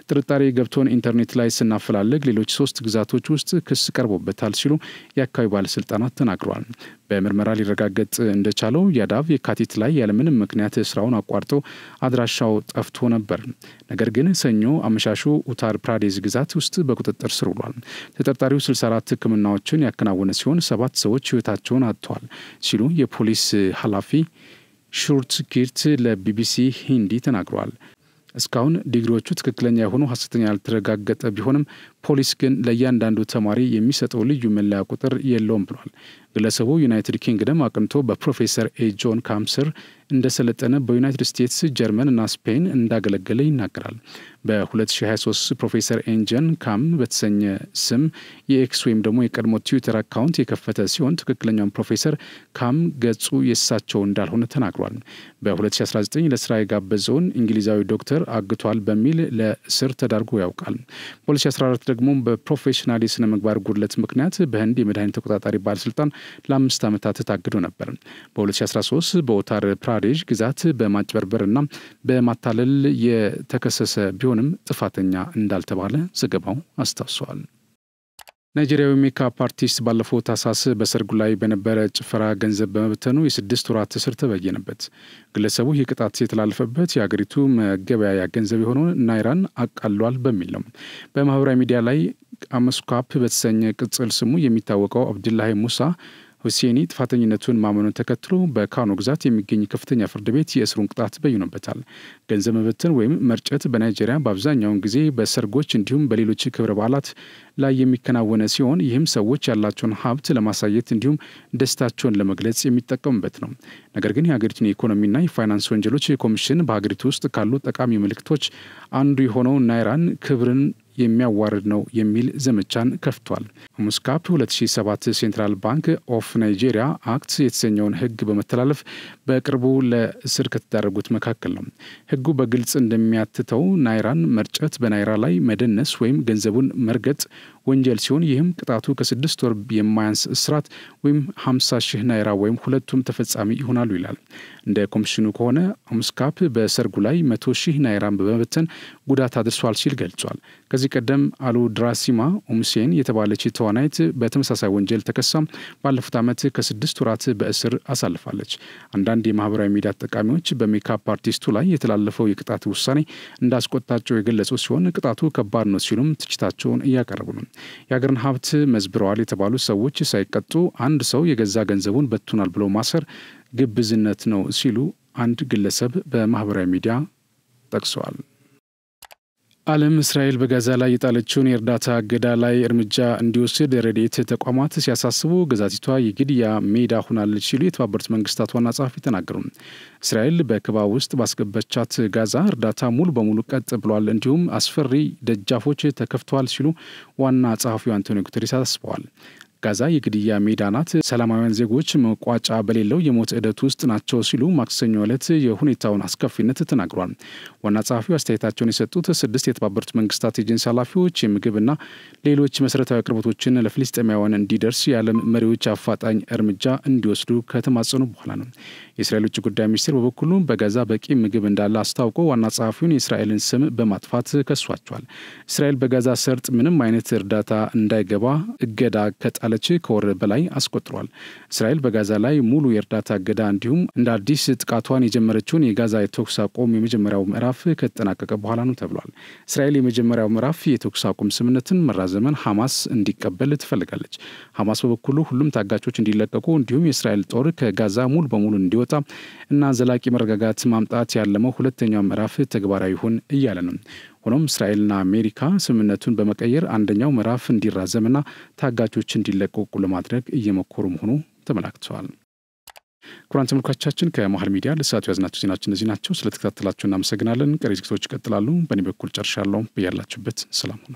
ጥርጣሬ ገብቶን ኢንተርኔት ላይ ስናፈላልግ ሌሎች 3 ግዛቶች ውስጥ ክስ ቀርቦበታል ሲሉ የአካባቢ ባለስልጣናት ተናግረዋል። በምርመራ ሊረጋገጥ እንደቻለው ያዳቭ የካቲት ላይ ያለምንም ምክንያት ስራውን አቋርጦ አድራሻው ጠፍቶ ነበር። ነገር ግን ሰኞ አመሻሹ ኡታር ፕራዴዝ ግዛት ውስጥ በቁጥጥር ስር ውሏል። ተጠርጣሪው 64 ሕክምናዎችን ያከናወነ ሲሆን 7 ሰዎች ህይወታቸውን አጥተዋል ሲሉ የፖሊስ ኃላፊ ሹርት ኪርት ለቢቢሲ ሂንዲ ተናግረዋል። እስካሁን ዲግሪዎቹ ትክክለኛ የሆኑ ሐሰተኛ ያልተረጋገጠ ቢሆንም ፖሊስ ግን ለእያንዳንዱ ተማሪ የሚሰጠው ልዩ መለያ ቁጥር የለውም ብሏል። ግለሰቡ ዩናይትድ ኪንግደም አቅንቶ በፕሮፌሰር ኤ ጆን ካም ስር እንደሰለጠነ በዩናይትድ ስቴትስ፣ ጀርመን እና ስፔን እንዳገለገለ ይናገራል። በ2023 ፕሮፌሰር ኤንጀን ካም በተሰኘ ስም የኤክስ ወይም ደግሞ የቀድሞ ትዊተር አካውንት የከፈተ ሲሆን ትክክለኛውን ፕሮፌሰር ካም ገጹ የሳቸው እንዳልሆነ ተናግሯል። በ2019 ለስራ የጋበዘውን እንግሊዛዊ ዶክተር አግቷል በሚል ለእስር ተዳርጎ ያውቃል። በ2014 ደግሞ በፕሮፌሽናል የስነ ምግባር ጉድለት ምክንያት በህንድ የመድኃኒት ተቆጣጣሪ ባለስልጣን ለ5 ዓመታት ታግዶ ነበር። በ2013 በኡታር ፕራዴሽ ግዛት በማጭበርበርና በማታለል የተከሰሰ ቢሆንም ጥፋተኛ እንዳልተባለ ዘገባው አስታውሷል። ናይጄሪያዊ ሜካፕ አርቲስት ባለፈው ታህሳስ በሰርጉ ላይ በነበረ ጭፈራ ገንዘብ በመበተኑ የ6 ወራት እስር ተበየነበት። ግለሰቡ ይህ ቅጣት የተላለፈበት የሀገሪቱ መገበያያ ገንዘብ የሆነውን ናይራን አቃሏል በሚል ነው። በማህበራዊ ሚዲያ ላይ አመስኳፕ በተሰኘ ቅጽል ስሙ የሚታወቀው አብዱላሂ ሙሳ ሁሴኒ ጥፋተኝነቱን ማመኑን ተከትሎ በካኖ ግዛት የሚገኝ ከፍተኛ ፍርድ ቤት የእስሩን ቅጣት በይኖበታል። ገንዘብ መበተን ወይም መርጨት በናይጄሪያ በአብዛኛውን ጊዜ በሰርጎች እንዲሁም በሌሎች ክብረ በዓላት ላይ የሚከናወነ ሲሆን ይህም ሰዎች ያላቸውን ሀብት ለማሳየት እንዲሁም ደስታቸውን ለመግለጽ የሚጠቀሙበት ነው። ነገር ግን የሀገሪቱን የኢኮኖሚና የፋይናንስ ወንጀሎች ኮሚሽን በሀገሪቱ ውስጥ ካሉ ጠቃሚ ምልክቶች አንዱ የሆነው ናይራን ክብርን የሚያዋርድ ነው የሚል ዘመቻን ከፍቷል። ሙስካፕ 2007 ሴንትራል ባንክ ኦፍ ናይጄሪያ አክት የተሰኘውን ሕግ በመተላለፍ በቅርቡ ለእስር ከተዳረጉት መካከል ነው። ሕጉ በግልጽ እንደሚያትተው ናይራን መርጨት በናይራ ላይ መደነስ ወይም ገንዘቡን መርገጥ ወንጀል ሲሆን ይህም ቅጣቱ ከ6 ወር የማያንስ እስራት ወይም 50,000 ናይራ ወይም ሁለቱም ተፈጻሚ ይሆናሉ ይላል። እንደ ኮሚሽኑ ከሆነ ሙስካፕ በሰርጉ ላይ 100,000 ናይራን በመበተን ጉዳት አድርሷል ሲል ገልጿል። ከዚህ ቀደም አሉ ድራሲማ ኦሙሴን የተባለች ተዋናይት በተመሳሳይ ወንጀል ተከሳ ባለፉት ዓመት ከ6 ወራት በእስር አሳልፋለች። አንዳንድ የማህበራዊ ሚዲያ ተጠቃሚዎች በሜካፕ አርቲስቱ ላይ የተላለፈው የቅጣት ውሳኔ እንዳስቆጣቸው የገለጹ ሲሆን ቅጣቱ ከባድ ነው ሲሉም ትችታቸውን እያቀረቡ ነው። የሀገርን ሀብት መዝብረዋል የተባሉ ሰዎች ሳይቀጡ አንድ ሰው የገዛ ገንዘቡን በትኗል ብሎ ማሰር ግብዝነት ነው ሲሉ አንድ ግለሰብ በማህበራዊ ሚዲያ ጠቅሰዋል። ዓለም እስራኤል በጋዛ ላይ የጣለችውን የእርዳታ እገዳ ላይ እርምጃ እንዲወስድ የረድኤት ተቋማት ሲያሳስቡ ግዛቲቷ የግድያ ሜዳ ሆናለች ሲሉ የተባበሩት መንግስታት ዋና ጸሐፊ ተናገሩ። እስራኤል በከበባ ውስጥ ባስገባቻት ጋዛ እርዳታ ሙሉ በሙሉ ቀጥ ብሏል፣ እንዲሁም አስፈሪ ደጃፎች ተከፍተዋል ሲሉ ዋና ጸሐፊው አንቶኒዮ ጉተሬስ አሳስበዋል። ጋዛ የግድያ ሜዳ ናት፣ ሰላማዊያን ዜጎች መቋጫ በሌለው የሞት ዕደት ውስጥ ናቸው ሲሉ ማክሰኞ ዕለት የሁኔታውን አስከፊነት ተናግሯል። ዋና ጸሐፊው አስተያየታቸውን የሰጡት 6 የተባበሩት መንግስታት ኤጀንሲ ኃላፊዎች የምግብና ሌሎች መሰረታዊ አቅርቦቶችን ለፍልስጤማውያን እንዲደርስ የዓለም መሪዎች አፋጣኝ እርምጃ እንዲወስዱ ከተማጸኑ በኋላ ነው። የእስራኤል ውጭ ጉዳይ ሚኒስቴር በበኩሉ በጋዛ በቂ ምግብ እንዳለ አስታውቆ ዋና ጸሐፊውን የእስራኤልን ስም በማጥፋት ከሷቸዋል። እስራኤል በጋዛ ሰርጥ ምንም አይነት እርዳታ እንዳይገባ እገዳ ከጣለች ከወር በላይ አስቆጥሯል። እስራኤል በጋዛ ላይ ሙሉ የእርዳታ እገዳ እንዲሁም እንደ አዲስ ጥቃቷን የጀመረችውን የጋዛ የተኩስ አቁም የመጀመሪያው ምዕራፍ ከተጠናቀቀ በኋላ ነው ተብሏል። እስራኤል የመጀመሪያው ምዕራፍ የተኩስ አቁም ስምምነትን መራዘመን ሐማስ እንዲቀበል ትፈልጋለች። ሐማስ በበኩሉ ሁሉም ታጋቾች እንዲለቀቁ እንዲሁም የእስራኤል ጦር ከጋዛ ሙሉ በሙሉ እንዲወጣ እና ዘላቂ መረጋጋት ማምጣት ያለመው ሁለተኛው ምዕራፍ ተግባራዊ ይሁን እያለ ነው። ሆኖም እስራኤልና አሜሪካ ስምምነቱን በመቀየር አንደኛው ምዕራፍ እንዲራዘምና ታጋቾች እንዲለቀቁ ለማድረግ እየሞከሩ መሆኑ ተመላክተዋል። ክቡራን ተመልካቾቻችን ከመሃል ሚዲያ ለሰዓቱ ያዝናቸው ዜናዎች እነዚህ ናቸው። ስለተከታተላችሁ እናመሰግናለን። ቀሪ ዝግጅቶች ይቀጥላሉ። በእኔ በኩል ጨርሻለሁ። በያላችሁበት ሰላም ሁኑ።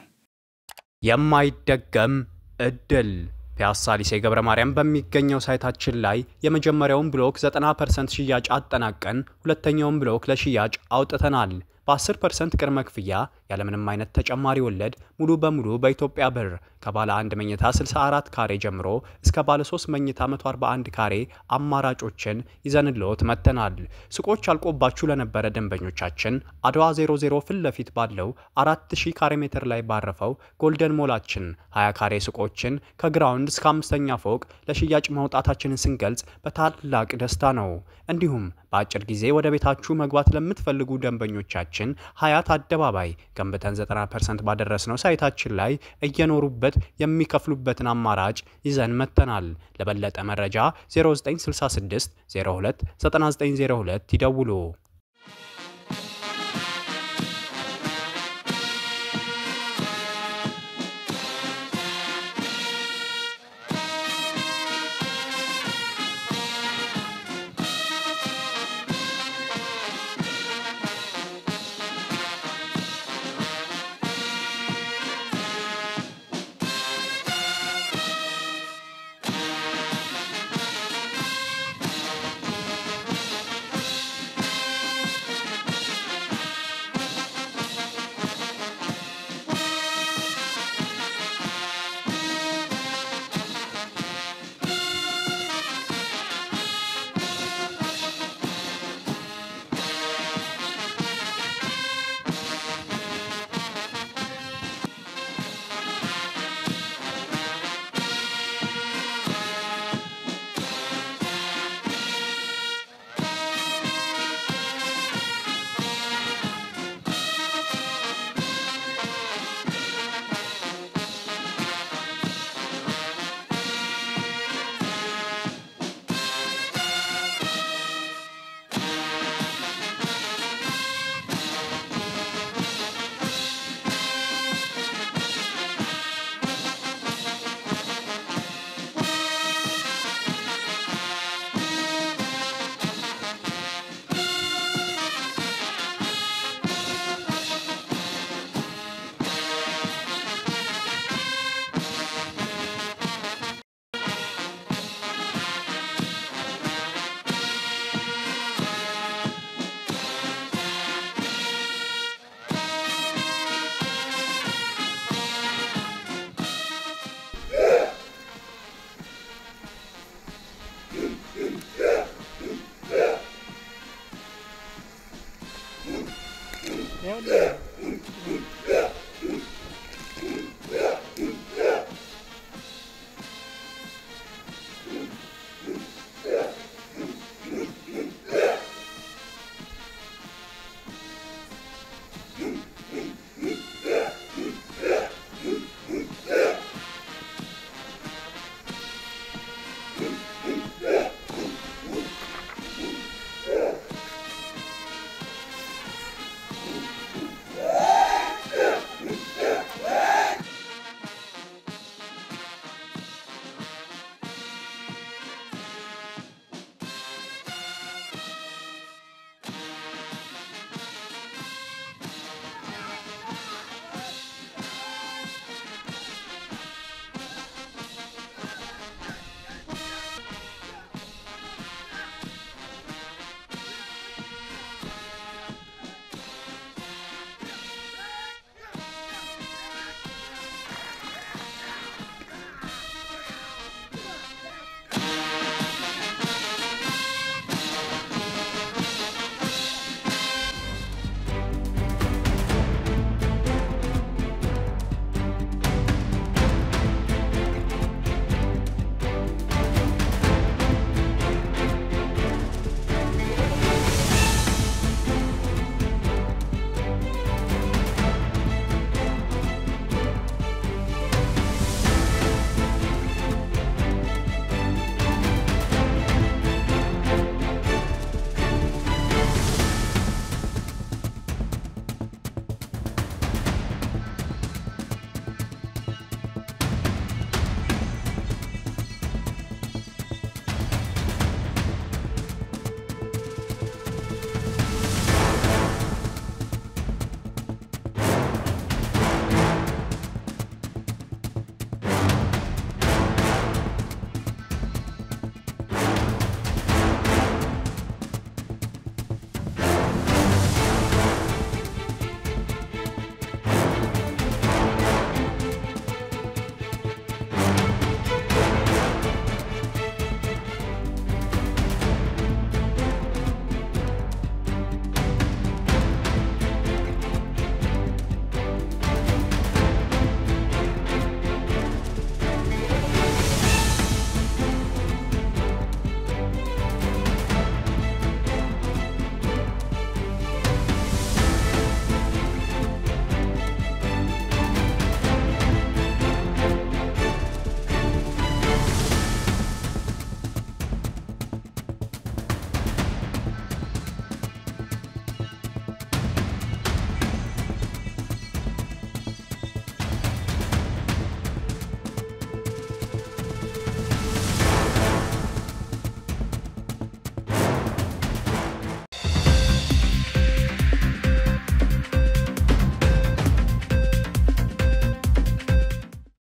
የማይደገም እድል ፒያሳ ሊሴ ገብረ ማርያም በሚገኘው ሳይታችን ላይ የመጀመሪያውን ብሎክ 90% ሽያጭ አጠናቀን ሁለተኛውን ብሎክ ለሽያጭ አውጥተናል። በ10% ቅድመ ክፍያ ያለምንም አይነት ተጨማሪ ወለድ ሙሉ በሙሉ በኢትዮጵያ ብር ከባለ 1 መኝታ 64 ካሬ ጀምሮ እስከ ባለ 3 መኝታ 141 ካሬ አማራጮችን ይዘንልዎት መጥተናል። ሱቆች አልቆባችሁ ለነበረ ደንበኞቻችን አድዋ 00 ፊት ለፊት ባለው 4000 ካሬ ሜትር ላይ ባረፈው ጎልደን ሞላችን 20 ካሬ ሱቆችን ከግራውንድ እስከ 5ኛ ፎቅ ለሽያጭ ማውጣታችንን ስንገልጽ በታላቅ ደስታ ነው። እንዲሁም በአጭር ጊዜ ወደ ቤታችሁ መግባት ለምትፈልጉ ደንበኞቻችን ሀያት አደባባይ ገንብተን 90% ባደረስነው ሳይታችን ላይ እየኖሩበት የሚከፍሉበትን አማራጭ ይዘን መጥተናል። ለበለጠ መረጃ 0966 02 9902 ይደውሉ። ይኸው